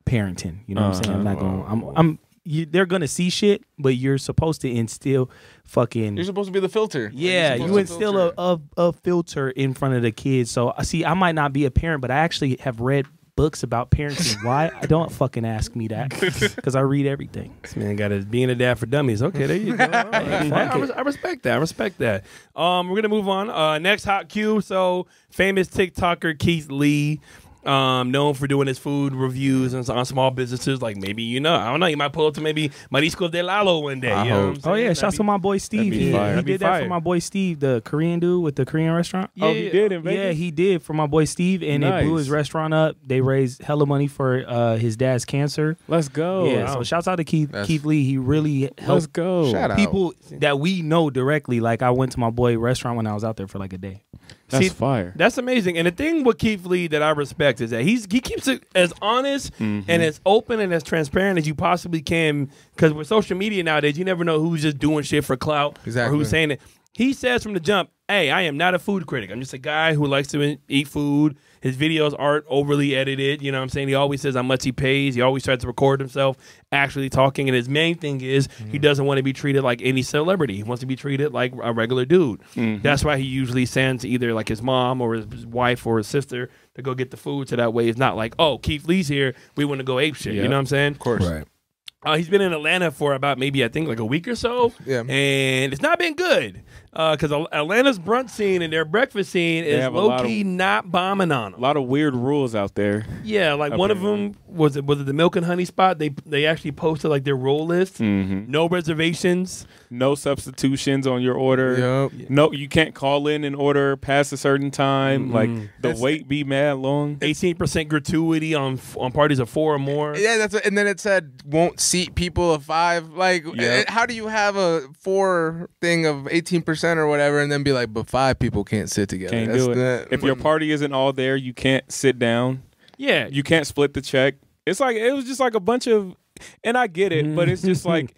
parenting. You know what I'm saying? I'm not going. They're gonna see shit, but you're supposed to instill fucking. You're supposed to be the filter. Yeah, you instill a filter in front of the kids. So see, I might not be a parent, but I actually have read books about parenting. Why? I don't fucking ask me that, because I read everything. This man got his being a dad for dummies. Okay, there you go. I respect that. I respect that. We're gonna move on. Next hot cue. So famous TikToker Keith Lee. Known for doing his food reviews on small businesses, like maybe I don't know, you might pull up to maybe Marisco de Lalo one day. You know what I'm saying? Oh yeah, shouts to my boy Steve. He did that for my boy Steve, the Korean dude with the Korean restaurant. Yeah. He did in Vegas? Yeah, he did for my boy Steve, and they blew his restaurant up. They raised hella money for his dad's cancer. Let's go. Yeah, so shouts out to Keith Lee. He really helped people that we know directly. Like I went to my boy restaurant when I was out there for like a day. That's fire. That's amazing. And the thing with Keith Lee that I respect is that he keeps it as honest and as open and as transparent as you possibly can. Because with social media nowadays, you never know who's just doing shit for clout or who's saying it. He says from the jump, hey, I am not a food critic. I'm just a guy who likes to eat food. His videos aren't overly edited. You know what I'm saying? He always says how much he pays. He always tries to record himself actually talking. And his main thing is he doesn't want to be treated like any celebrity. He wants to be treated like a regular dude. That's why he usually sends either like his mom or his wife or his sister to go get the food. So that way it's not like, oh, Keith Lee's here, we want to go ape shit. You know what I'm saying? Of course. Right. He's been in Atlanta for about maybe, I think, like a week or so. Yeah. And it's not been good. Because Atlanta's brunch scene and their breakfast scene is low-key not bombing on them. A lot of weird rules out there. Yeah, like one of them, was it the Milk and Honey spot? They actually posted like their roll list. No reservations. No substitutions on your order. Yep. No, you can't call in and order past a certain time. Like the wait be mad long. 18% gratuity on parties of 4 or more. Yeah, that's and then it said won't seat people of 5. Like, how do you have a 4 thing of 18% or whatever, and then be like, but 5 people can't sit together? Can't do it. If your party isn't all there, you can't sit down. Yeah, you can't split the check. It's like it was just like a bunch of, and I get it, but it's just like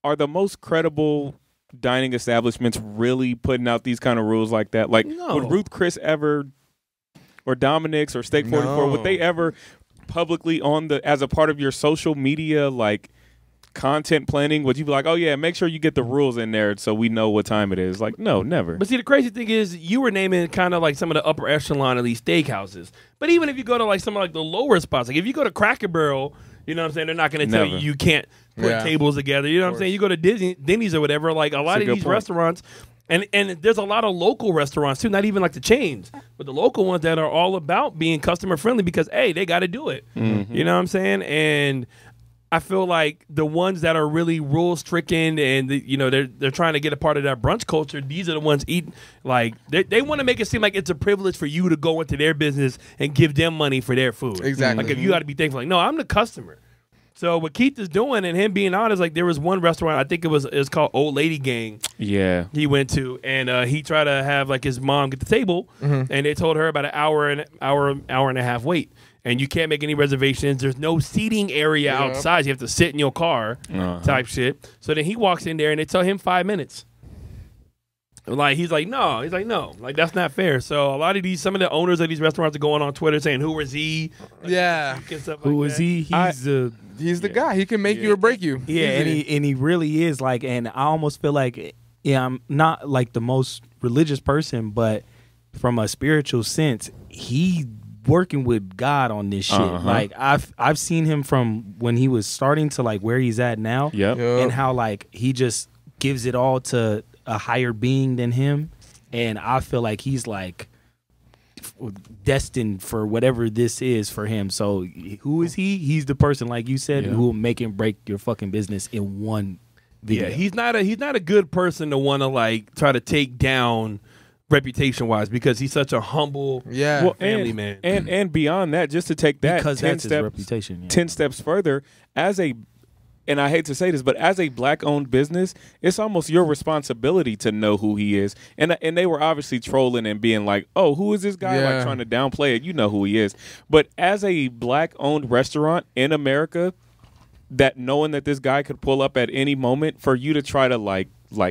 are the most credible dining establishments really putting out these kind of rules like that? Like, would Ruth Chris ever, or Dominic's or Steak 44, would they ever publicly as a part of your social media like content planning, would you be like, oh yeah, make sure you get the rules in there so we know what time it is? Like, no, never. But see, the crazy thing is you were naming kind of like some of the upper echelon of these steakhouses. But even if you go to like some of like the lower spots, like if you go to Cracker Barrel, you know what I'm saying, they're not going to tell you can't put tables together. You know what I'm saying? You go to Denny's or whatever, like a lot of these restaurants, and there's a lot of local restaurants too, not even like the chains, but the local ones that are all about being customer friendly because, hey, they got to do it. You know what I'm saying? And I feel like the ones that are really rule stricken and they're trying to get a part of that brunch culture. These are the ones eating like they want to make it seem like it's a privilege for you to go into their business and give them money for their food. Exactly. Like if you got to be thankful, like no, I'm the customer. So what Keith is doing and him being honest, like there was one restaurant, I think it was called Old Lady Gang. Yeah. He went to and he tried to have like his mom get the table and they told her about an hour and a half wait. And you can't make any reservations. There's no seating area outside. You have to sit in your car type shit. So then he walks in there and they tell him 5 minutes. Like he's like no, like that's not fair. So a lot of some of the owners of these restaurants are going on Twitter saying, "Who is he?" Yeah, who is he? He's the guy. He can make you or break you. Yeah, and he really is like. And I almost feel like, I'm not like the most religious person, but from a spiritual sense, he working with God on this shit. Like I've seen him from when he was starting to like where he's at now. And how like he just gives it all to a higher being than him, and I feel like he's like destined for whatever this is for him. So who is he? He's the person, like you said, who will make and break your fucking business in one video. Yeah, he's not a good person to want to like try to take down reputation wise because he's such a humble family man. And beyond that, just to take that because that's his reputation. 10 steps further, as a and I hate to say this, but as a black-owned business, it's almost your responsibility to know who he is. And they were obviously trolling and being like, "Oh, who is this guy?" Like trying to downplay it. You know who he is. But as a black-owned restaurant in America, that knowing that this guy could pull up at any moment, for you to try to like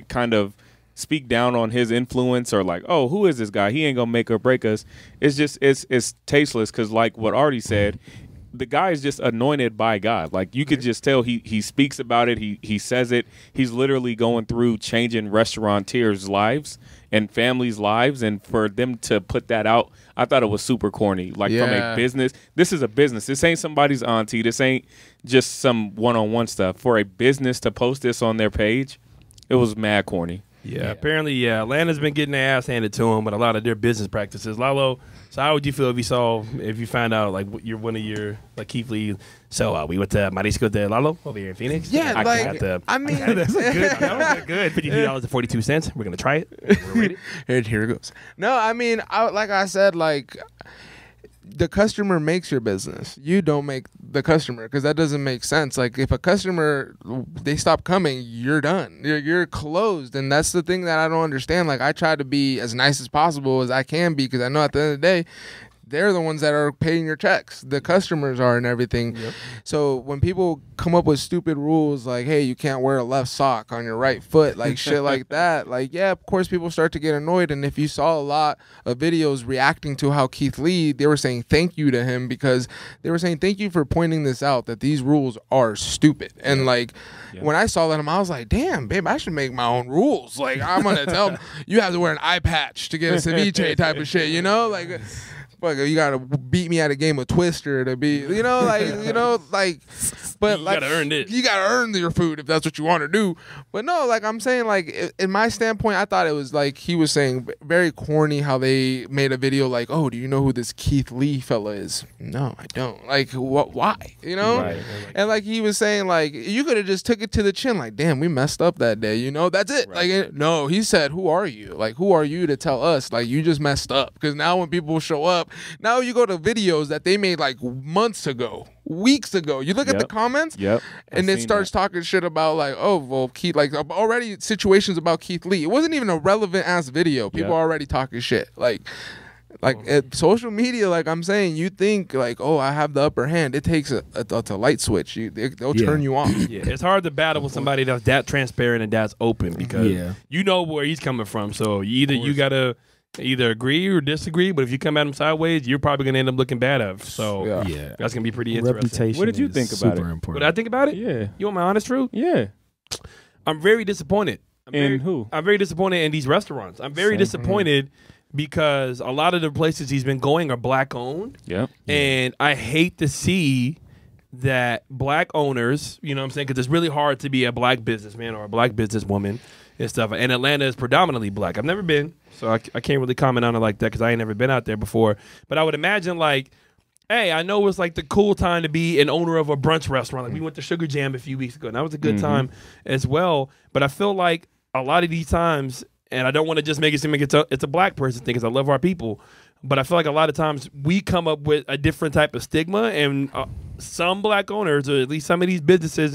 kind of speak down on his influence or like, oh, who is this guy? He ain't gonna make or break us. It's just it's tasteless, because like what Artie said, the guy is just anointed by God. Like you could just tell he speaks about it. He says it. He's literally going through changing restaurateurs' lives and families' lives, and for them to put that out, I thought it was super corny. Like from a business, this is a business. This ain't somebody's auntie. This ain't just some one-on-one stuff. For a business to post this on their page, it was mad corny. Yeah, apparently, Atlanta's been getting their ass handed to them, but a lot of their business practices. Lalo, so how would you feel if you found out like you're one of your like Keith Lee? So we went to Marisco de Lalo over here in Phoenix. Yeah, I mean, that's good. That was good. $52.42. We're gonna try it. We're ready. Here it goes. No, I mean, like I said, like the customer makes your business. You don't make the customer, because that doesn't make sense. Like if a customer, they stop coming, you're done. You're closed, and that's the thing that I don't understand. Like I try to be as nice as possible as I can be, because I know at the end of the day, they're the ones that are paying your checks. The customers are and everything. Yep. So when people come up with stupid rules like, hey, you can't wear a left sock on your right foot, like shit like that, like, yeah, of course people start to get annoyed. And if you saw a lot of videos reacting to how Keith Lee, they were saying thank you to him, because they were saying thank you for pointing this out, that these rules are stupid. And like when I saw that, I was like, damn, babe, I should make my own rules. Like I'm going to tell them, you have to wear an eye patch to get a ceviche type of shit, you know? Like, fuck, you gotta beat me at a game of Twister to be, but like you gotta earn it. You gotta earn your food if that's what you want to do. But no, like I'm saying, like in my standpoint, I thought it was like he was saying very corny how they made a video like, oh, do you know who this Keith Lee fella is? No, I don't. Like what? Why? You know? Right. And like he was saying, like you could have just took it to the chin, like damn, we messed up that day. You know, that's it. Right. Like no, he said, who are you? Like who are you to tell us? Like you just messed up. Because now when people show up. Now you go to videos that they made like months ago, weeks ago. You look at the comments, and it starts talking shit about like, oh, well, Keith, like already situations about Keith Lee. It wasn't even a relevant ass video. People are already talking shit. Like social media, like I'm saying, you think like, oh, I have the upper hand. It takes a light switch. They'll turn you off. Yeah, it's hard to battle with somebody that's that transparent and that's open, because you know where he's coming from. So you gotta either agree or disagree, but if you come at him sideways, you're probably going to end up looking bad of. So that's going to be pretty interesting. Reputation. What did you think about it? Important. What did I think about it? Yeah. You want my honest truth? Yeah. I'm very disappointed. Who? I'm very disappointed in these restaurants. I'm very disappointed because a lot of the places he's been going are black owned. Yeah. And I hate to see that black owners, you know what I'm saying? Because it's really hard to be a black businessman or a black businesswoman and stuff. And Atlanta is predominantly black. I've never been, so I can't really comment on it like that because I ain't never been out there before. But I would imagine like, hey, I know it's like the cool time to be an owner of a brunch restaurant. Like we went to Sugar Jam a few weeks ago, and that was a good time as well. But I feel like a lot of these times, and I don't want to just make it seem like it's a black person thing because I love our people, but I feel like a lot of times we come up with a different type of stigma, and some black owners, or at least some of these businesses,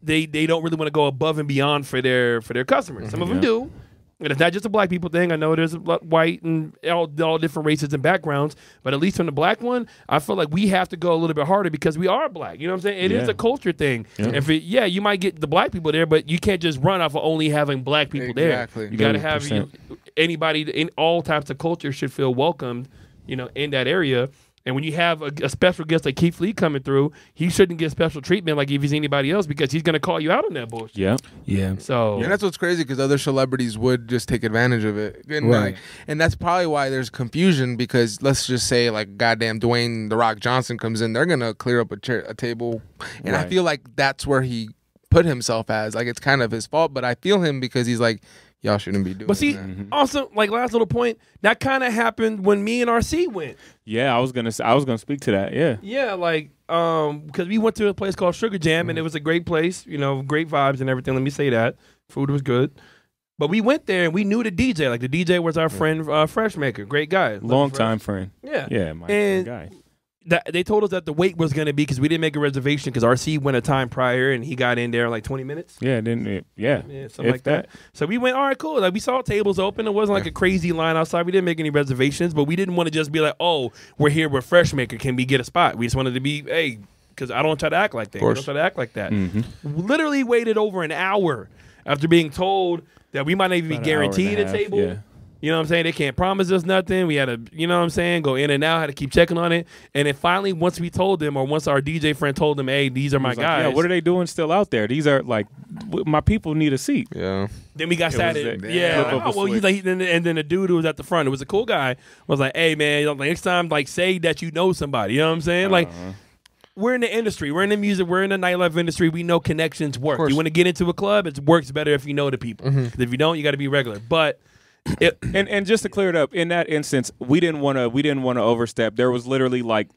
they don't really want to go above and beyond for their customers. Some of them do. And it's not just a black people thing. I know there's white and all different races and backgrounds, but at least on the black one, I feel like we have to go a little bit harder because we are black. You know what I'm saying? It is a culture thing. Yeah. And you might get the black people there, but you can't just run off of only having black people there. You got to have anybody in all types of cultures should feel welcomed, in that area. And when you have a special guest like Keith Lee coming through, he shouldn't get special treatment like if he's anybody else because he's going to call you out on that bullshit. Yeah. So and that's what's crazy because other celebrities would just take advantage of it. And, and that's probably why there's confusion because let's just say like goddamn Dwayne The Rock Johnson comes in, they're going to clear up a table. And I feel like that's where he put himself as. Like it's kind of his fault, but I feel him because he's like, y'all shouldn't be doing But see, that. also, like last little point, that kind of happened when me and RC went. Yeah, I was gonna speak to that. Yeah. Yeah, like because we went to a place called Sugar Jam and it was a great place, great vibes and everything. Let me say that. Food was good. But we went there and we knew the DJ. Like the DJ was our friend Freshmaker, great guy. Long time friend. Yeah. Yeah, my guy. that they told us that the wait was going to be because we didn't make a reservation because RC went a time prior and he got in there in like 20 minutes. Yeah, didn't it? Yeah, something like that. So we went, all right, cool. Like we saw tables open. It wasn't like a crazy line outside. We didn't make any reservations, but we didn't want to just be like, oh, we're here with Freshmaker. Can we get a spot? We just wanted to be, hey, because I don't try to act like that. I don't try to act like that. Literally waited over an hour after being told that we might not even be guaranteed a table. Yeah. You know what I'm saying? They can't promise us nothing. We had to, you know what I'm saying, go in and out, had to keep checking on it. And then finally, once we told them, or once our DJ friend told them, hey, these are my guys. Yeah, what are they doing still out there? These are like, my people need a seat. Yeah. Then we got started. Flip and then the dude who was at the front, it was a cool guy, was like, hey, man, like, next time, like, say that you know somebody. You know what I'm saying? Like, we're in the industry. We're in the music. We're in the nightlife industry. We know connections work. You want to get into a club, it works better if you know the people. If you don't, you got to be regular. But and just to clear it up, in that instance, we didn't want to overstep. There was literally like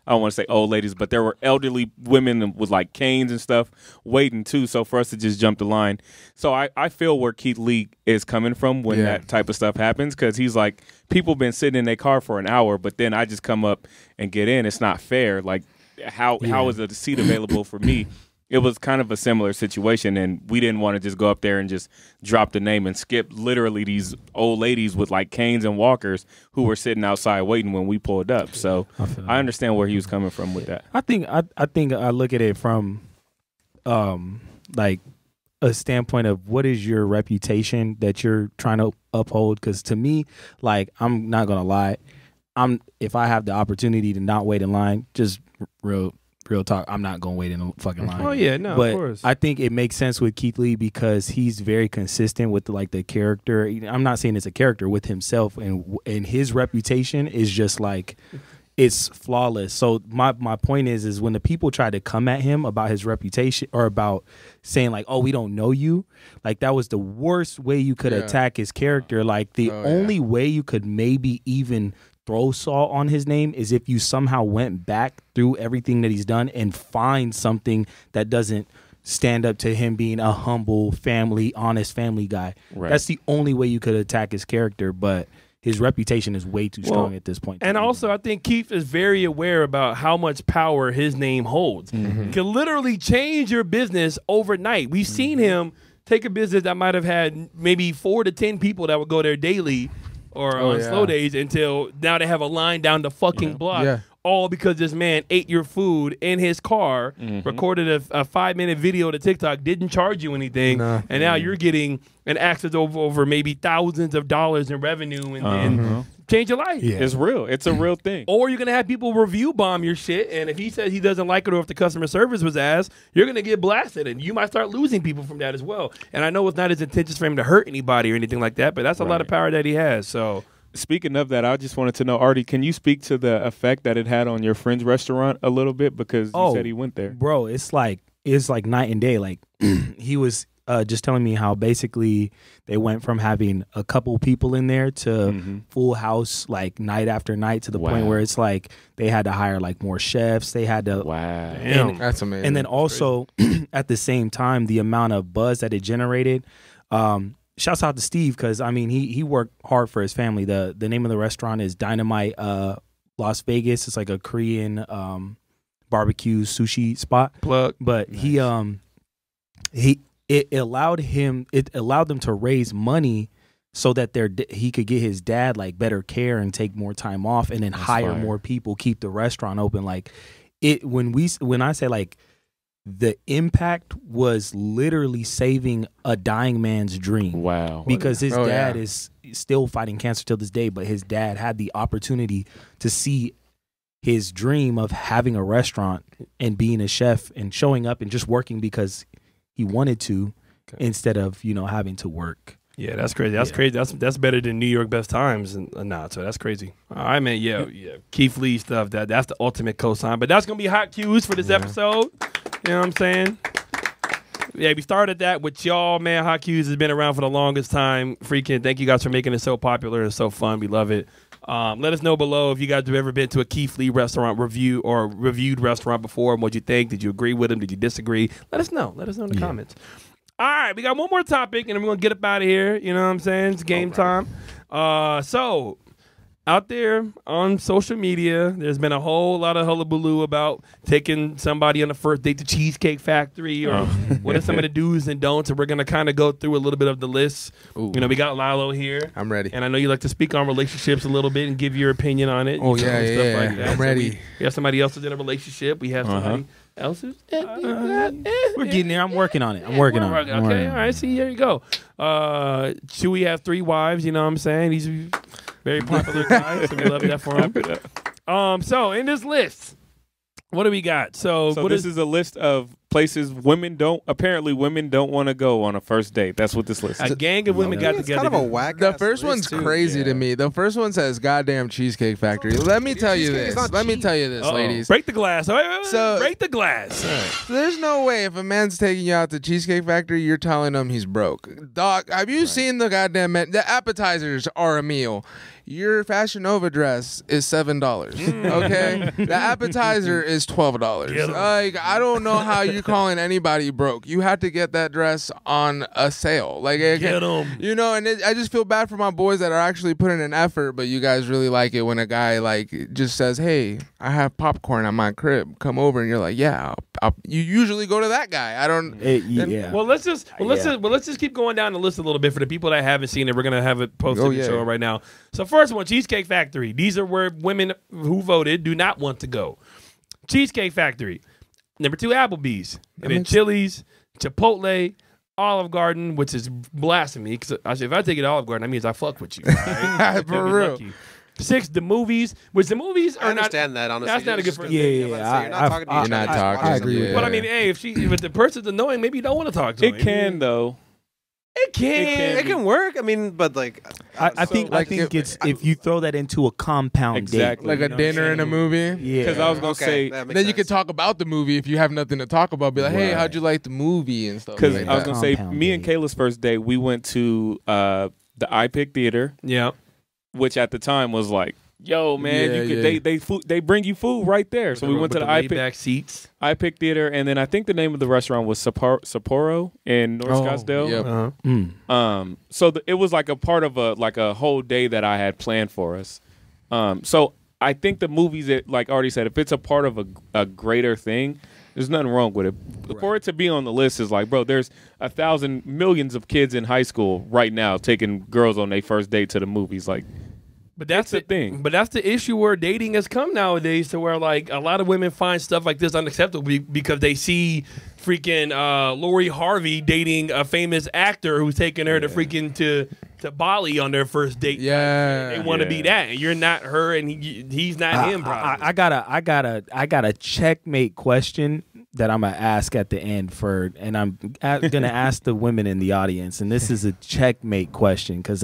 I don't want to say old ladies, but there were elderly women with like canes and stuff waiting too. So for us to just jump the line, so I feel where Keith Lee is coming from when that type of stuff happens, because he's like, people been sitting in their car for an hour, but then I just come up and get in. It's not fair. Like how is a seat available for me? It was kind of a similar situation, and we didn't want to just go up there and just drop the name and skip literally these old ladies with like canes and walkers who were sitting outside waiting when we pulled up. So I understand where he was coming from with that. I think I look at it from like a standpoint of what is your reputation that you're trying to uphold, because to me, like, I'm not gonna lie, if I have the opportunity to not wait in line, just real talk, I'm not going to wait in a fucking line. Oh, yeah, no, but of course. I think it makes sense with Keith Lee because he's very consistent with like the character. I'm not saying it's a character with himself, and his reputation is just like, it's flawless. So my point is when the people try to come at him about his reputation or about saying like, oh, we don't know you, like that was the worst way you could attack his character. Like the only way you could maybe even throw salt on his name is if you somehow went back through everything that he's done and find something that doesn't stand up to him being a humble, honest family guy. Right. That's the only way you could attack his character, but his reputation is way too strong at this point. And also, I think Keith is very aware about how much power his name holds. It can literally change your business overnight. We've seen him take a business that might have had maybe 4 to 10 people that would go there daily or on slow days until now they have a line down the fucking block. All because this man ate your food in his car, recorded a 5-minute video to TikTok, didn't charge you anything, and now you're getting an access over maybe thousands of dollars in revenue and change your life. Yeah. It's real. It's a real thing. Or you're going to have people review bomb your shit, and if he says he doesn't like it or if the customer service was ass, you're going to get blasted, and you might start losing people from that as well. And I know it's not his intentions for him to hurt anybody or anything like that, but that's a lot of power that he has. So, speaking of that, I just wanted to know, Artie, can you speak to the effect that it had on your friend's restaurant a little bit, because you said he went there? Bro, it's like night and day. Like he was just telling me how basically they went from having a couple people in there to full house, like night after night, to the point where it's like they had to hire like more chefs. They had to Damn, that's amazing. And then also at the same time, the amount of buzz that it generated. Shouts out to Steve, because I mean he worked hard for his family. The name of the restaurant is Dynamite Las Vegas. It's like a Korean barbecue sushi spot. Plug. But it allowed them to raise money so that he could get his dad like better care and take more time off, and then hire more people, keep the restaurant open. Like when I say like, the impact was literally saving a dying man's dream. Wow. Because his dad is still fighting cancer till this day, but his dad had the opportunity to see his dream of having a restaurant and being a chef and showing up and just working because he wanted to, instead of, having to work. Yeah, that's crazy. That's crazy. That's better than New York Best Times and so that's crazy. All right, man. Yeah. Keith Lee stuff. That's the ultimate cosign. But that's gonna be hot cues for this episode. You know what I'm saying? Yeah, we started that with y'all, man. Hot Cues has been around for the longest time. Freaking thank you guys for making it so popular and so fun. We love it. Let us know below if you guys have ever been to a Keith Lee restaurant review or reviewed restaurant before and what you think. Did you agree with him? Did you disagree? Let us know. Let us know in the comments. All right, we got one more topic, and then we're going to get up out of here. You know what I'm saying? It's game time. So, out there on social media, there's been a whole lot of hullabaloo about taking somebody on the first date to Cheesecake Factory or what are some of the do's and don'ts. And we're going to kind of go through a little bit of the list. Ooh. You know, we got Lalo here. I'm ready. And I know you like to speak on relationships a little bit and give your opinion on it. Oh, you know, yeah, and stuff yeah, like that. I'm So ready. we have somebody else who's in a relationship. We have somebody else who's... We're getting there. I'm working on it. I'm working on it. I'm Okay, working all on it. right. See, here you go. Chewy has 3 wives. You know what I'm saying? He's a very popular guy, so we love that for him. So in this list, what do we got? So what this is a list of places women don't want to go on a first date. That's what this list is. a gang of women got It's together. kind of a whack. The first one's crazy to me. The first one says goddamn Cheesecake Factory. Let me tell you cheesecake this. is not Let me cheap. tell you this, Uh-oh. ladies. Break the glass. So- break the glass. So there's no way if a man's taking you out to Cheesecake Factory, you're telling him he's broke. Dog, have you seen the goddamn the appetizers are a meal. Your Fashion Nova dress is $7. Okay, the appetizer is $12. Like I don't know how you're calling anybody broke. You had to get that dress on a sale. Like Get 'em. you know, and I just feel bad for my boys that are actually putting in effort, but you guys really like it when a guy like just says, "Hey, I have popcorn at my crib. Come over," and you're like, "Yeah." You usually go to that guy. I don't. Yeah. Well, let's just keep going down the list a little bit for the people that haven't seen it. We're gonna have it posted in the show right now. So first one, Cheesecake Factory. These are where women who voted do not want to go. Cheesecake Factory. Number 2, Applebee's. And then Chili's, Chipotle, Olive Garden, which is blasphemy. Because if I take it to Olive Garden, that means I fuck with you. Right? For real. 6, the movies. Which the movies I are understand that, honestly. That's not a good Just first gonna- date. You're not talking to each You're not other. talking. I agree with yeah. But I mean, hey, if the person's annoying, maybe you don't want to talk to him. It can though. It can. It can work. I mean, but like, I think like it's if you throw that into a compound Exactly. like date. a you know dinner what and a I'm movie. saying? Yeah. Because I was gonna okay, say, that makes Then you can sense. talk about the movie if you have nothing to talk about. Be like, "Hey, Right. how'd you like the movie?" and stuff. because Like I was that. gonna say, Compound me and date. Kayla's first date, we went to the iPick Theater, Yeah. which at the time was like, "Yo, man, Yeah, you could they bring you food right there." So we went to the iPick back seats. Theater, and then I think the name of the restaurant was Sapporo in North Scottsdale. Yep. So it was like a part of a whole day that I had planned for us. So I think the movies, like I already said, if it's a part of a greater thing, there's nothing wrong with it. Right. For it to be on the list is like, bro, there's 1,000 millions of kids in high school right now taking girls on their first date to the movies. Like, But that's the thing. But that's the issue where dating has come nowadays, to where like a lot of women find stuff like this unacceptable because they see freaking Lori Harvey dating a famous actor who's taking her to freaking to Bali on their first date. Yeah. They want to be that, and you're not her, and he's not him. Probably. I got a checkmate question that I'm gonna ask at the end and I'm gonna ask the women in the audience, and this is a checkmate question because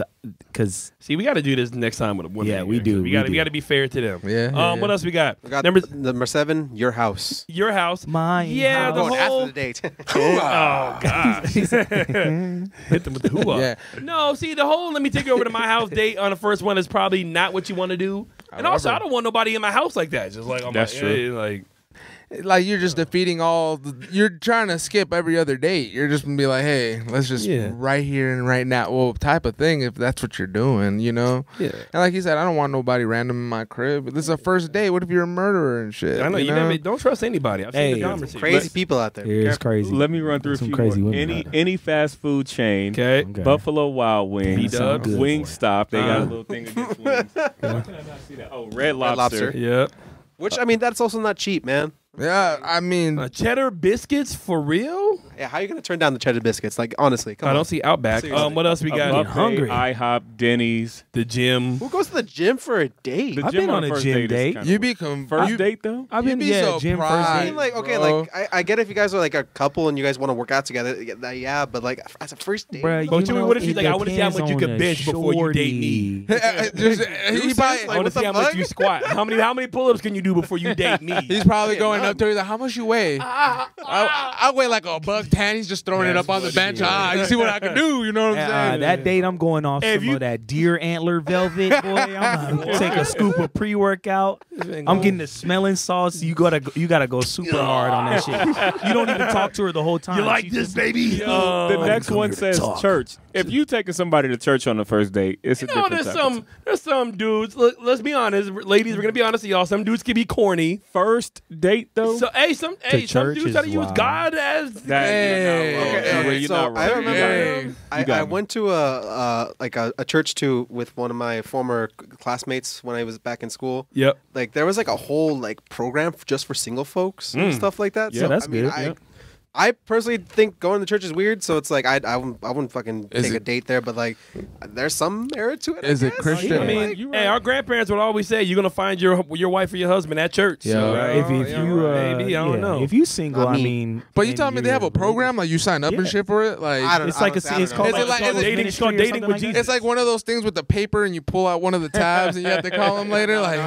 see, we got to do this next time with a woman. Yeah, we here. do, We we got to do. be fair to them. Yeah. What else we got? We got Number number 7, your house. your house. Mine Yeah, house. the Going whole. after the date. Oh gosh. Hit them with the hoo Yeah. No, see the whole let me take you over to my house date on the first one is probably not what you want to do. And also, I don't want nobody in my house like that. Just like on That's my, true. like Like you're just defeating you're trying to skip every other date. You're just gonna be like, hey, let's just right here and right now. Well, type of thing if that's what you're doing, you know? Yeah. And like he said, I don't want nobody random in my crib. This is a first date. What if you're a murderer and shit? I know you never, don't trust anybody. I've seen the conversation. Crazy people out there. It's crazy. Let me run through Some a few crazy more. women out Any fast food chain, Okay. Buffalo Wild Wings, B-Dubs. Wingstop. They got a little thing against wings. Why can I not see that? Oh, Red Lobster. Lobster. Yeah. Which, I mean, that's also not cheap, man. Yeah, I mean, Cheddar biscuits for real? Yeah, how are you going to turn down the cheddar biscuits? Like, honestly, come I on. don't see Outback. Seriously. What else we A got? buffet, hungry. IHOP, Denny's. The gym. Who goes to the gym for a date? The I've gym been on a first gym date is date. kinda you weird. become First date though. I've You'd been be gym first surprised. I date. mean, like, okay, bro. like, I get if you guys are like a couple and you guys want to work out together, yeah, but like, as a first date, Bruh, But you Chewy, know, what if she's it like, I wanna see how depends much you on can the bench before you date me? Just, he probably, I want to see how much you squat. How many pull-ups can you do before you date me? he's probably going up to her. He's like, how much you weigh? I weigh like a a buck 10. He's just throwing it up on the bench. You see what I can do? You know what I'm saying? That date, I'm going off some of that deer antler velvet, boy. I'm gonna take a scoop of pre-workout. I'm getting the smelling sauce. You gotta go super hard on that shit. You don't even talk to her the whole time. You like this, baby? The next one says church. If you taking somebody to church on the first date, it's a different type. There's some dudes. Look, let's be honest, ladies. We're gonna be honest with y'all. Some dudes can be corny. First date though. So some dudes try to use God as. I remember I went to a church with one of my former classmates when I was back in school. Yep. Like there was like a whole program just for single folks and stuff like that. Yeah, so, that's good. I personally think going to church is weird, so it's like I wouldn't fucking take a date there, but like there's some merit to it. Is it Christian? I mean, our grandparents would always say you're gonna find your wife or your husband at church. Yeah, so, right. If you maybe I don't know. If you single, I mean. But you telling me they have a program like you sign up and shit for it? Like it's called dating with Jesus. It's like one of those things with the paper and you pull out one of the tabs and you have to call them later. Like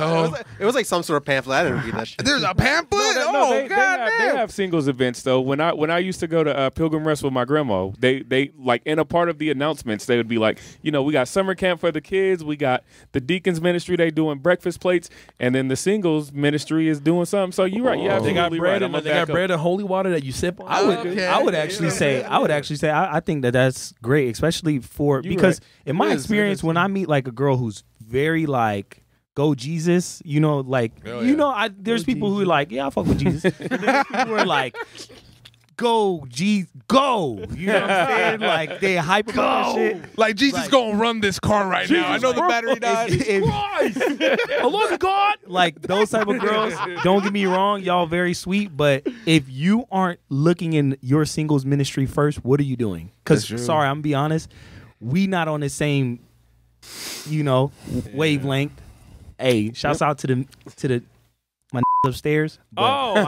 it was like some sort of pamphlet. I didn't read that shit. There's a pamphlet. They have singles events though. When I used to go to Pilgrim Rest with my grandma, they like in a part of the announcements they would be like, we got summer camp for the kids, we got the deacons ministry, they doing breakfast plates, and then the singles ministry is doing something. So you're right, yeah, they got bread and holy water that you sip on. I would actually say I think that's great, especially because in my experience when I meet like a girl who's very like go Jesus, there's people who are like, I fuck with Jesus. And then there's people who are like, go, Jesus, go. You know what I'm saying? Like they hype about that shit. Like Jesus gonna run this car right now. I know the battery died. I love God. Like those type of girls, don't get me wrong, y'all very sweet, but if you aren't looking in your singles ministry first, what are you doing? Because sorry, I'm gonna be honest, we not on the same, wavelength. Hey, shouts out to the my upstairs. Oh, hit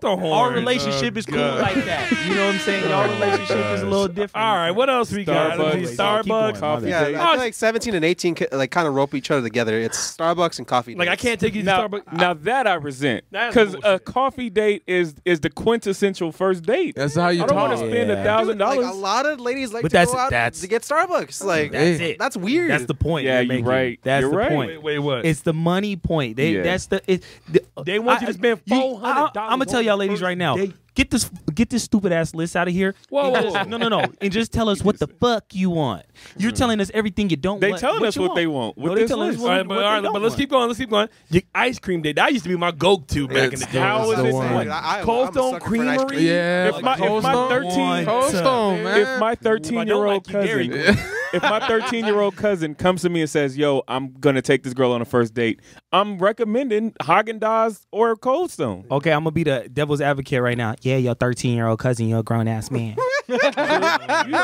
the horn. Our relationship is cool like that. You know what I'm saying? Y'all relationship is a little different. All right, what else we got? Starbucks, coffee. Yeah, I feel like 17 and 18 like kind of rope each other together. It's Starbucks and coffee. Like dates. I can't take you to Starbucks. Now that I resent, because a coffee date is the quintessential first date. That's how you I don't talk. want to spend $1,000. Like a lot of ladies like But to go out to get Starbucks. Like that's it. That's weird. That's the point. Yeah, you're you're right. That's You're the right. point. Wait, what? It's the money point. They want you to spend $400. I'm gonna tell y'all, ladies, right now. Get this stupid ass list out of here. Whoa. No, and just tell us what the fuck you want. You're telling us everything you don't want. They telling us what they want. No, they telling us what But they don't let's keep going. The ice cream date. That used to be my go-to back in the day. How is it? Cold Stone Creamery. Yeah, If my 13-year-old cousin, if my 13-year-old cousin comes to me and says, "Yo, I'm gonna take this girl on a first date," I'm recommending Haagen-Dazs or Cold Stone. Okay, I'm gonna be the devil's advocate right now. Yeah, your 13-year-old cousin, you're a grown ass man. I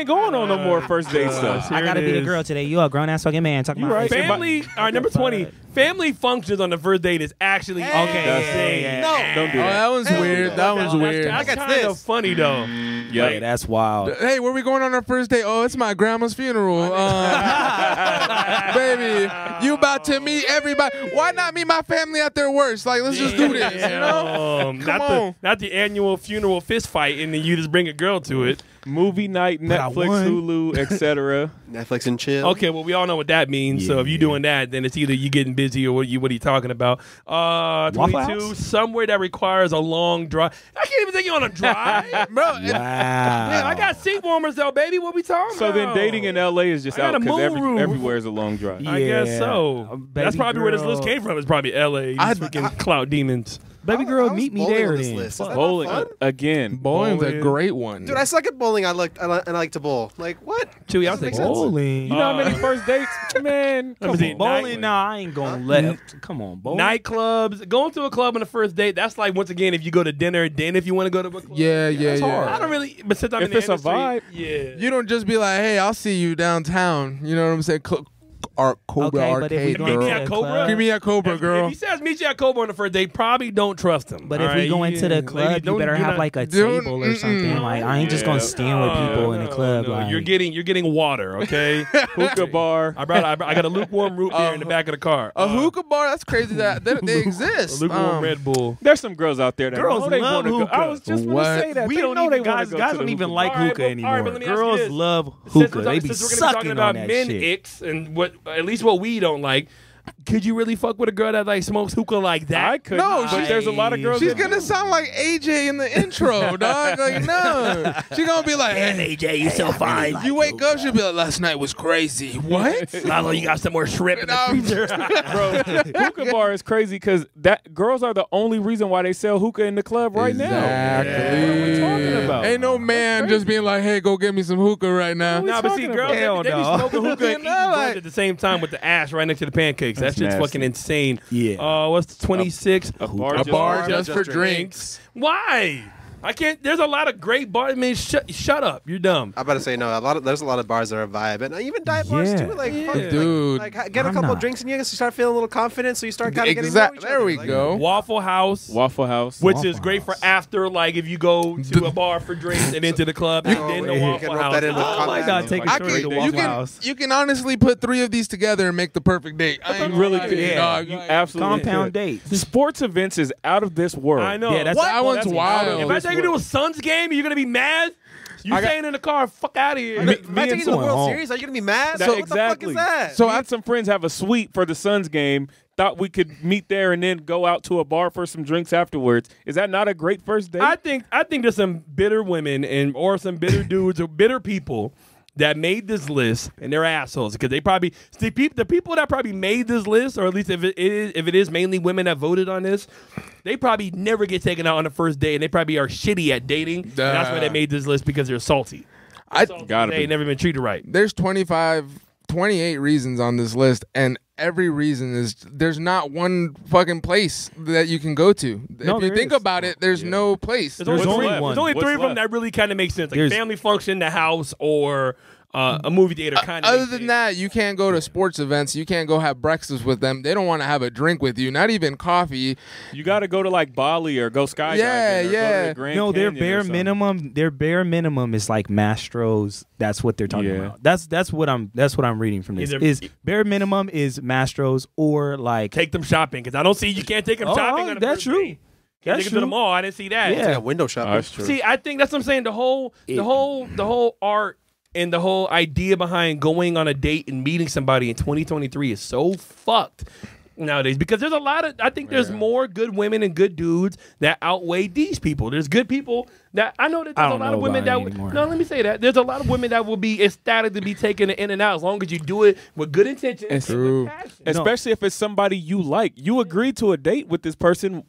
ain't going on no more first date stuff. I gotta be the girl today. You're a grown ass fucking man. Talking about right. Family. All right, number 20. Family functions on the first date is actually okay. No, Don't do Oh, that. that one's weird. That one's weird. That's kind of funny though. Yeah, that's wild. Hey, where we going on our first date? Oh, it's my grandma's funeral. Baby, you about to meet everybody. Why not meet my family at their worst? Like, let's just do this, you know? Come on. Not the annual funeral fist fight, and then you just bring a girl to it. Movie night, Netflix, Hulu, etc. Netflix and chill. Okay, well, we all know what that means. So if you're doing that, then it's either you getting busy or what are you talking about? 22, somewhere that requires a long drive. I can't even take you on a drive. Bro, Wow. Man, I got seat warmers though, baby. What we talking So about? then dating in LA is just I got out a because moon room. everywhere is a long drive. I guess so. That's probably where this list came from. It's probably LA. These freaking clout demons. Baby girl, I was meet me bowling there on this then. list. Is that not Bowling fun? again. bowling's a great one. Dude, I suck at bowling. I like to bowl. Like what? Chewy, I'll Doesn't take make sense. Bowling. You know how many first dates? Man, Let me come see. on. Bowling? Nah, I ain't gonna let it. Come on, bowling. Nightclubs, going to a club on the first date. That's like once again if you go to dinner, then if you want to go to a club. Yeah. I don't really. But since I'm If in the it's a industry, vibe, yeah. You don't just be like, hey, I'll see you downtown. You know what I'm saying? Cobra Okay, but if we Arcade, going Meet girl. me at Cobra. Give me a Cobra, If girl. he says meet you at Cobra on the first date, probably don't trust him. But all if we right? go into the Ladies, club, you better do have not- like a don't- table or something. mm-mm. Like I ain't just gonna stand with people in the club. No, Like you're getting water, okay? Hookah bar. I got a lukewarm root beer in the back of the car. A hookah bar? That's crazy that they exist. A lukewarm Red Bull. There's some girls out there that Girls know they love wanna go. hookah. I was just What? gonna say that. we They don't know even they wanna guys go guys to don't the even hookah like All right, hookah but- anymore. all right, but let me ask you Girls this. love Since hookah. we're They talking- be since we're gonna be talking sucking about on that men shit. icks and what at least what we don't like. Could you really fuck with a girl that like smokes hookah like that? I could. No, but there's a lot of girls. She's that gonna sound like AJ in the intro, dog. Like, no. She gonna be like, hey, AJ, you so fine. you wake up, she'll be like, last night was crazy. What? Lalo, you got some more shrimp in the freezer. Bro, hookah bar is crazy because that girls are the only reason why they sell hookah in the club right now. Exactly. What are we talking about? Ain't no man just being like, hey, go get me some hookah right now. Nah, but see, talking girls, about? they be Hell no. smoking hookah and eating No, bread like- at the same time with the ash right next to the pancakes. That That's shit's nasty. fucking insane. Yeah. What's the 26? A bar A just bar for- just for drinks. Why? I can't. There's a lot of great bars. I mean, shut up. You're dumb. I'm about to say no. There's a lot of bars that are a vibe, and even diet bars Yeah. too. Like, Yeah. fuck, Dude. like get a I'm couple not. drinks in you, so you start feeling a little confident, so you start kind of getting Exactly. to know each There other. we Like, go. Waffle House. Waffle House. Which Waffle is great for House. after, like if you go to a bar for drinks and into the club, and then the you Waffle can rub House. that in with Oh my God, take a I short can, to you, Waffle can, House. you can honestly put 3 of these together and make the perfect date. I ain't You gonna really lie could. to you, Yeah, dog. you absolutely Compound could. dates. Sports events is out of this world. I know. Yeah, that's That one's that's wild. out of If I this take you to a world. Suns game, you're gonna be mad. You I got- staying in the car? Fuck out of here. If I take you to the someone World home. Series, are you gonna be mad? That- So what exactly. the fuck is that? So I had some friends have a suite for the Suns game. Thought we could meet there and then go out to a bar for some drinks afterwards. Is that not a great first date? I think there's some bitter women or some bitter dudes or bitter people that made this list, and they're assholes because they probably the people that probably made this list, or at least if it is mainly women that voted on this, they probably never get taken out on the first date, and they probably are shitty at dating. And that's why they made this list because they're salty. Gotta They be. ain't never been treated right. There's 28 reasons on this list, and every reason is there's not one fucking place that you can go to. No, if you there think is. about it, there's no place. There's only What's three. left? There's only What's three of them left? that really kind of make sense, like There's- family function, the house, or a movie theater. Kind of. Other than that, you can't go to sports events. You can't go have breakfast with them. They don't want to have a drink with you, not even coffee. You got to go to like Bali or go skydiving. Yeah, or go to yeah. the Grand No, their Canyon or bare something. minimum. Their bare minimum is like Mastro's. That's what they're talking Yeah. about. That's what I'm reading from this. Either- Is bare minimum is Mastro's or like Take them shopping because I don't see you can't take them Oh, shopping. On the that's first true. date. Can't That's take them to the true. mall. I didn't see that. Yeah. Yeah, window shopping. Oh, that's true. See, I think that's what I'm saying. The whole art and the whole idea behind going on a date and meeting somebody in 2023 is so fucked nowadays because there's a lot of there's more good women and good dudes that outweigh these people. There's good people that I know that I there's a don't lot know of women that about it would, anymore. no, let me say that there's a lot of women that will be ecstatic to be taken in and out as long as you do it with good intention and True. with passion. Especially if it's somebody you like. You agreed to a date with this person.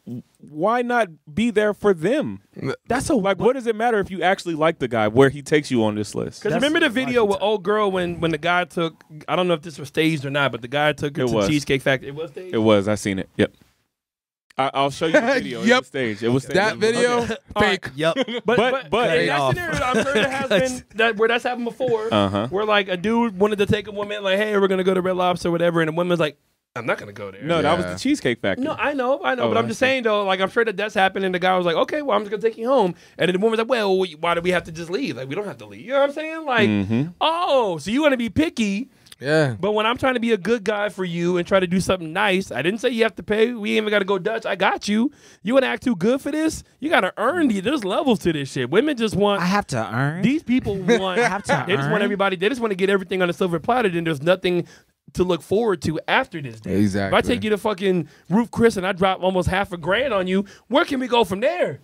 Why not be there for them? that's a Like, what does it matter if you actually like the guy where he takes you on this list? Because That's remember the a video with lifetime. old girl when the guy took, I don't know if this was staged or not, but the guy took her It to was. Cheesecake Factory. It was staged? It was. I seen it. Yep. I'll show you the video. It Yep. was staged. It was staged. That video, fake. Yep. But in that off. scenario, I'm sure there has been where that's happened before, Uh-huh. where like a dude wanted to take a woman, like, hey, we're gonna go to Red Lobster or whatever, and the woman's like, I'm not gonna go there. No, that was Yeah. the Cheesecake Factory. No, I know, Oh, but I'm I just see. saying though, like I'm sure that's happened, and the guy was like, okay, well, I'm just gonna take you home, and then the woman's like, well, why do we have to just leave? Like, we don't have to leave. You know what I'm saying? Like, Mhm. oh, so you want to be picky? Yeah. But when I'm trying to be a good guy for you and try to do something nice, I didn't say you have to pay. We ain't even got to go Dutch. I got you. You want to act too good for this? You got to earn these. There's levels to this shit. Women just want. I have to earn. These people want. I have to They just want earn. everybody. They just want to get everything on a silver platter. Then there's nothing to look forward to after this day. Exactly. If I take you to fucking Roof Chris and I drop almost $500,000 on you, where can we go from there?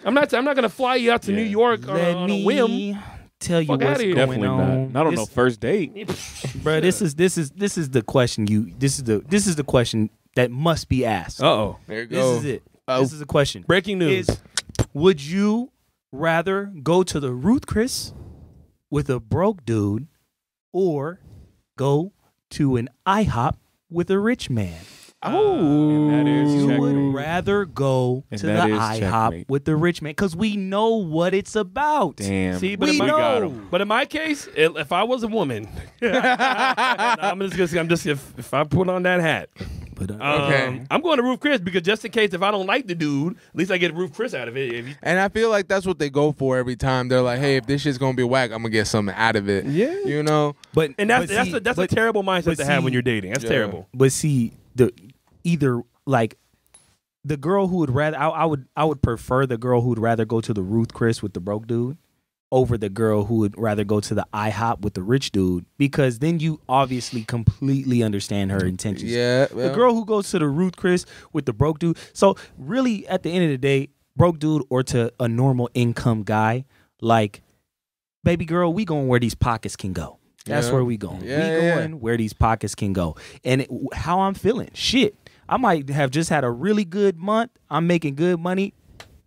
I'm not gonna fly you out to New York Let on a me whim. tell you Fuck what's outta here. going Definitely on. not. I don't know. This- First date. bro. This is the question this is the question that must be asked. Uh-oh. There you This go. is it. Oh. This is the question. Breaking news. Is would you rather go to the Ruth Chris with a broke dude or go to an IHOP with a rich man? And that is You would checkmate. rather go And to the that is IHOP checkmate. with the rich man because we know what it's about. Damn. See, but We in my, know. but in my case, if I was a woman, if I put on that hat, But, Okay. I'm going to Roof Chris because just in case if I don't like the dude, at least I get Roof Chris out of it. If you- And I feel like that's what they go for every time. They're like, hey, if this shit's gonna be whack, I'm gonna get something out of it. Yeah. You know? but and that's but see, that's a but- terrible mindset but to have when see- you're dating. That's Yeah. terrible. But see, either like the girl who would rather I would prefer the girl who would rather go to the Ruth Chris with the broke dude over the girl who would rather go to the IHOP with the rich dude, because then you obviously completely understand her intentions. Yeah. The well, girl who goes to the Ruth Chris with the broke dude. So really, at the end of the day, broke dude or to a normal income guy, like, baby girl, we going where these pockets can go. That's Yeah. where we going. Yeah, we yeah. going where these pockets can go. And how I'm feeling, shit. I might have just had a really good month. I'm making good money.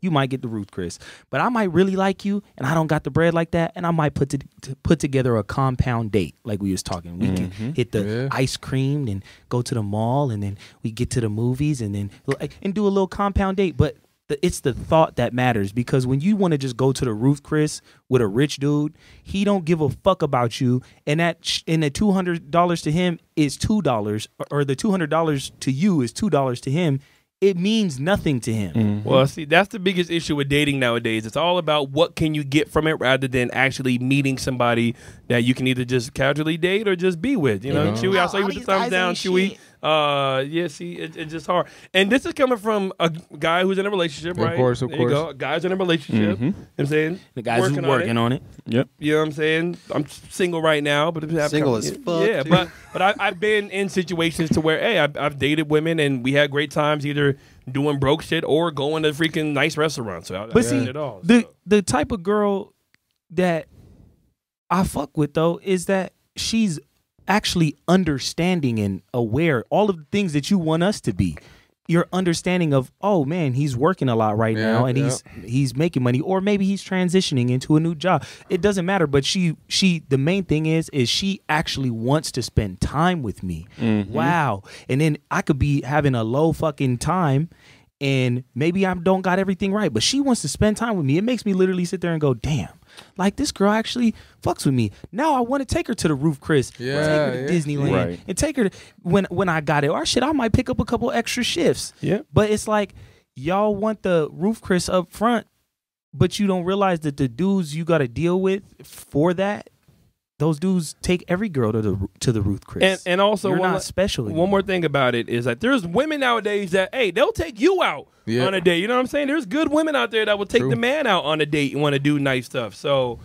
You might get the Ruth Chris, but I might really like you, and I don't got the bread like that, and I might put together a compound date like we was talking. We can hit the ice cream and go to the mall, and then we get to the movies, and then and do a little compound date. But it's the thought that matters, because when you want to just go to the Ruth Chris with a rich dude, he don't give a fuck about you, and the $200 to him is $2, or the $200 to you is $2 to him. It means nothing to him. Well, see, that's the biggest issue with dating nowadays. It's all about what can you get from it rather than actually meeting somebody that you can either just casually date or just be with. You know, Chewy, I saw you with the thumbs down, Chewy. Yeah, see, it's just hard. And this is coming from a guy who's in a relationship, right? Of course. There you go. A guy's in a relationship. You know what I'm saying? The guys who's working on it. Yep. You know what I'm saying? I'm single right now, but Single as fuck, Yeah, dude. but I've been in situations to where, hey, I've dated women and we had great times either doing broke shit or going to freaking nice restaurants. So But I've see, done it all. the type of girl that I fuck with, though, is that she's actually understanding and aware all of the things that you want us to be. Your understanding of, oh man, he's working a lot right now, and he's making money, or maybe he's transitioning into a new job. It doesn't matter, but she the main thing is she actually wants to spend time with me. Wow. And then I could be having a low fucking time, and maybe I don't got everything right, but she wants to spend time with me. It makes me literally sit there and go, damn, like this girl actually fucks with me. Now I want to take her to the Roof Chris, or take her to Disneyland, and take her to, when I got it. Or shit, I might pick up a couple extra shifts. Yeah. But it's like, y'all want the Roof Chris up front, but you don't realize that the dudes you got to deal with for that, those dudes take every girl to the Ruth Chris. And also, you're one not special anymore. One more thing about it is that there's women nowadays that, hey, they'll take you out on a date. You know what I'm saying? There's good women out there that will take the man out on a date and want to do nice stuff. So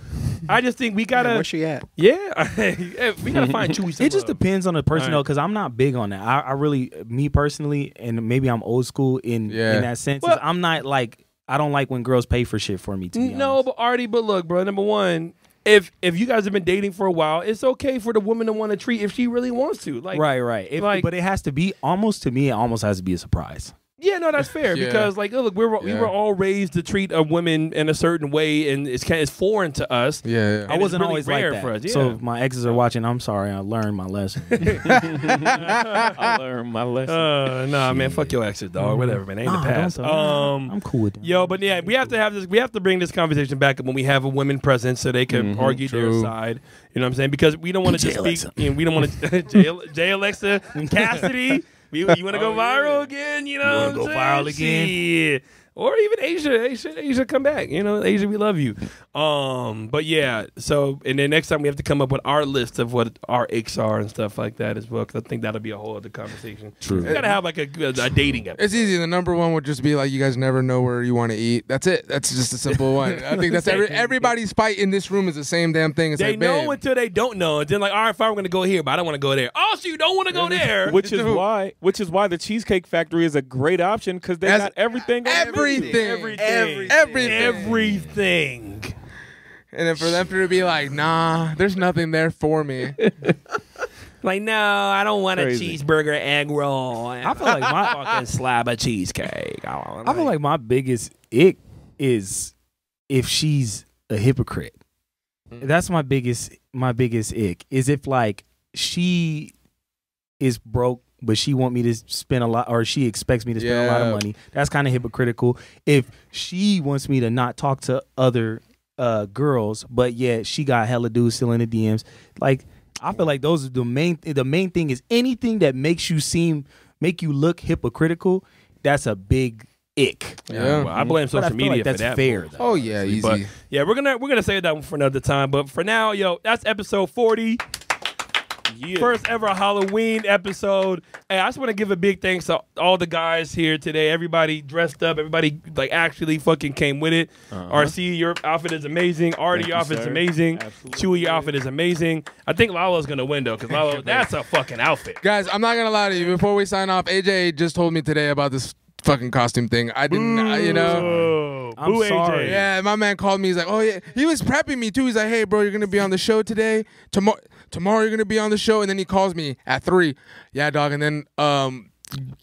I just think we gotta. Where's she at? Yeah, we gotta find Chewy. It just depends on the person, though, because I'm not big on that. I really, me personally, and maybe I'm old school in that sense. Well, I'm not like, I don't like when girls pay for shit for me. To be No, honest. but Artie, but look, bro. Number one, if you guys have been dating for a while, it's okay for the woman to want to treat if she really wants to. Like, right. But it has to be almost, to me, it almost has to be a surprise. Yeah, no, that's fair because, like, look, we were all raised to treat a woman in a certain way, and it's foreign to us. Yeah. And I wasn't it's really always like rare that. for us. Yeah. So if my exes are watching, I'm sorry. I learned my lesson. I learned my lesson. Nah, man, fuck your exes, dog. Whatever, man. Ain't the past. I'm cool with that. Yo, but yeah, we have to have this. We have to bring this conversation back up when we have a women present, so they can argue their side. You know what I'm saying? Because we don't want to just speak. You know, we don't want to. J Alexa, Cassidy. You want to go viral again? You know, wanna go viral again? Shit. Or even Asia, come back. You know, Asia, we love you. But yeah, so and then next time we have to come up with our list of what our icks are and stuff like that as well, because I think that'll be a whole other conversation. True. We gotta have like a dating episode. It's easy. The number one would just be like, you guys never know where you want to eat. That's it. That's just a simple one. I think that's everybody's fight in this room is the same damn thing. It's They like, know babe, until they don't know. And then like, all right, fine, we're gonna go here, but I don't want to go there. Oh, so you don't want to go there? Which is why the Cheesecake Factory is a great option because they got everything. Everything. And then for them to be like, nah, there's nothing there for me. Like, no, I don't want Crazy. a cheeseburger egg roll. I feel like my fucking slab of cheesecake. I feel like my biggest ick is if she's a hypocrite. That's my biggest ick is if like she is broke but she want me to spend a lot, or she expects me to spend a lot of money. That's kind of hypocritical. If she wants me to not talk to other girls, but yet she got hella dudes still in the DMs, like I feel like those are the main thing is anything that make you look hypocritical. That's a big ick. Yeah, well, I blame social media like for that's that. Fair. Oh yeah, easy. But yeah, we're gonna save that one for another time. But for now, yo, that's episode 40. Yeah. First ever Halloween episode. Hey, I just want to give a big thanks to all the guys here today. Everybody dressed up. Everybody like actually fucking came with it. RC, your outfit is amazing. Artie, your outfit's amazing. Chewy, your outfit is amazing. I think Lalo's gonna win though, because Lalo, that's a fucking outfit. Guys, I'm not gonna lie to you. Before we sign off, AJ just told me today about this fucking costume thing. I didn't, you know. I'm sorry. AJ. Yeah, my man called me. He's like, oh yeah. He was prepping me too. He's like, hey bro, you're gonna be on the show today. Tomorrow you're gonna be on the show. And then he calls me at 3. Yeah, dog. And then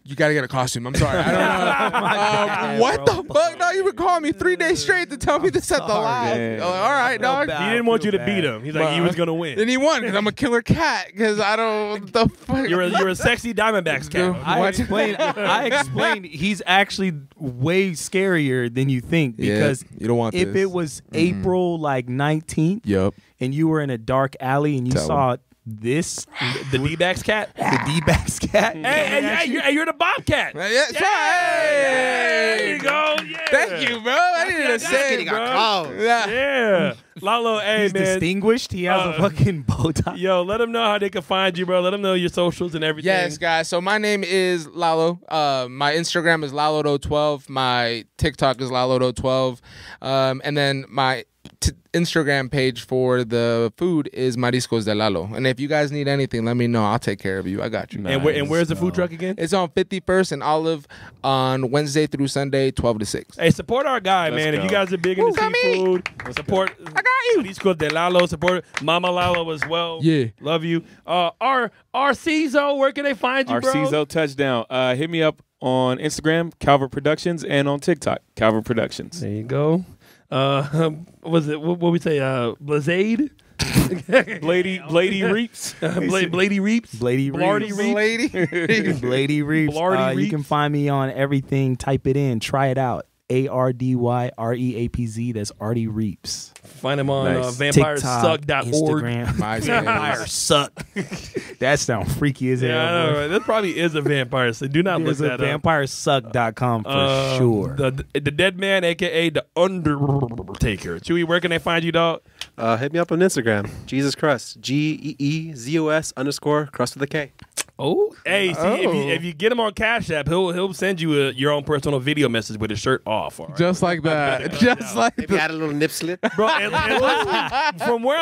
you gotta get a costume. I'm sorry. I don't know. What the fuck? No, you would call me 3 days straight to tell me this at the live. Like, all right, dog. He didn't want you to beat him. He's like, he was gonna win. And he won because I'm a killer cat. Because I don't. The fuck. You're a sexy Diamondbacks cat. I explained he's actually way scarier than you think, because you don't want if this. it was April like 19th and you were in a dark alley and you saw this, the D-backs cat? The D-backs cat. Hey, you're the Bobcat. Hey. There you go. Yeah. Thank you, bro. I needed to say it, bro. Yeah. Lalo, hey, he's man. distinguished. He has a fucking bow tie. Yo, let them know how they can find you, bro. Let them know your socials and everything. Yes, guys. So my name is Lalo. My Instagram is Lalo12. My TikTok is Lalo12. And then my Instagram page for the food is Mariscos de Lalo. And if you guys need anything, let me know. I'll take care of you. I got you. Nice. And where's the food truck again? It's on 51st and Olive on Wednesday through Sunday, 12 to 6. Hey, support our guy, man. If you guys are big into seafood, support Mariscos de Lalo. Support Mama Lalo as well. Yeah. Love you. Our CISO, where can they find you, bro? Our CISO touchdown. Hit me up on Instagram, Calvert Productions, and on TikTok, Calvert Productions. There you go. Was it what we say? Blazade, Blady Reeps, Blady Reeps, Blady Reeps, Blady Reeps. You can find me on everything. Type it in. Try it out. ARDYREAPZ. That's Artie Reeps. Find him on vampiresuck.org. Vampire Suck. That sounds freaky as hell. Yeah, I know, right? That probably is a vampire. So do not look that up. Vampiresuck.com for sure. The dead man, aka the Undertaker. Chewy, where can they find you, dog? Hit me up on Instagram. Jesus Crust. GEEZOS_ crust with a K. Oh, hey, see, if you get him on Cash App, he'll send you your own personal video message with his shirt off. All right? Just like that. Just like Maybe add a little nip slip. Bro, it looks, from where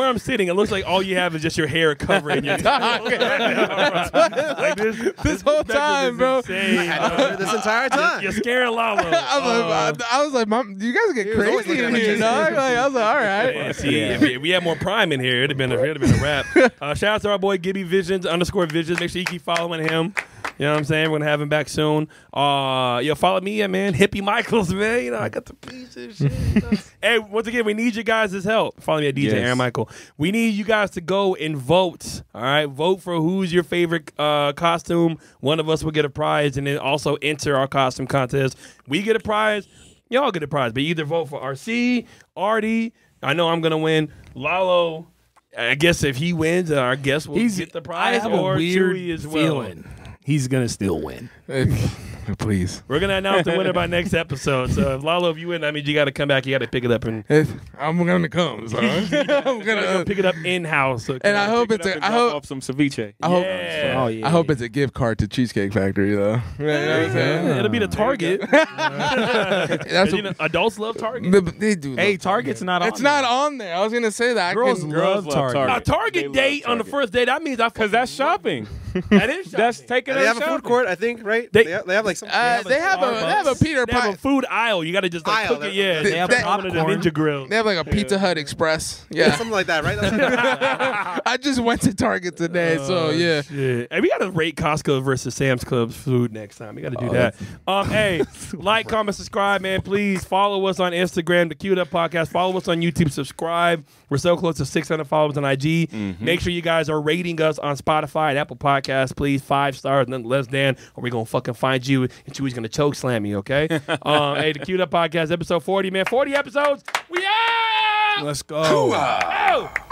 I'm sitting, it looks like all you have is just your hair covering your like this whole time, bro. Insane, this entire time. You're scaring Lalo. I was like, Mom, you guys get crazy in here, dog. I was like, all right. Yeah, see, if we had more Prime in here, it'd have been a wrap. Shout out to our boy Gibby Visions _Visions. Make sure you keep following him. You know what I'm saying? We're gonna have him back soon. Follow me, man. Hippie Michaels, man. You know, I got the piece of shit. You know? Hey, once again, we need you guys' help. Follow me at DJ Aaron Michael. We need you guys to go and vote. All right, vote for who's your favorite costume. One of us will get a prize, and then also enter our costume contest. We get a prize. Y'all get a prize, but either vote for RC, Artie. I know I'm gonna win. Lalo. I guess if he wins, our guest will get the prize. I have or a weird Chewy as well. feeling he's gonna still win. Please. We're gonna announce the winner by next episode. So if you win, that means you got to come back. You got to pick it up and I'm gonna come. So. I'm gonna pick it up in house. So and I hope it's I hope some ceviche. I hope it's a gift card to Cheesecake Factory though. It'll be the Target. That's adults love Target. They do. Hey, Target's not on. It's not on there. I was gonna say that. Girls love Target. A Target date on the first date. That means because that's shopping. That is shopping. That's taking. They have a food court, I think, right? They have like some. They have a Peter They have Pan. a food aisle. You got to just like cook it. Yeah, They have popcorn. The Ninja Grill. They have like a Pizza Hut Express. Yeah, something like that, right? I just went to Target today, so yeah. Shit. Hey, we got to rate Costco versus Sam's Club's food next time. We got to do that. Hey, like, comment, subscribe, man. Please follow us on Instagram, the Queued Up Podcast. Follow us on YouTube. Subscribe. We're so close to 600 followers on IG. Make sure you guys are rating us on Spotify and Apple Podcasts. podcast, please. 5 stars, nothing less than, or we're going to fucking find you and Chewy's going to choke slam you, okay? Hey, the Queued Up Podcast, episode 40, man. 40 episodes. We out! Let's go. Oh!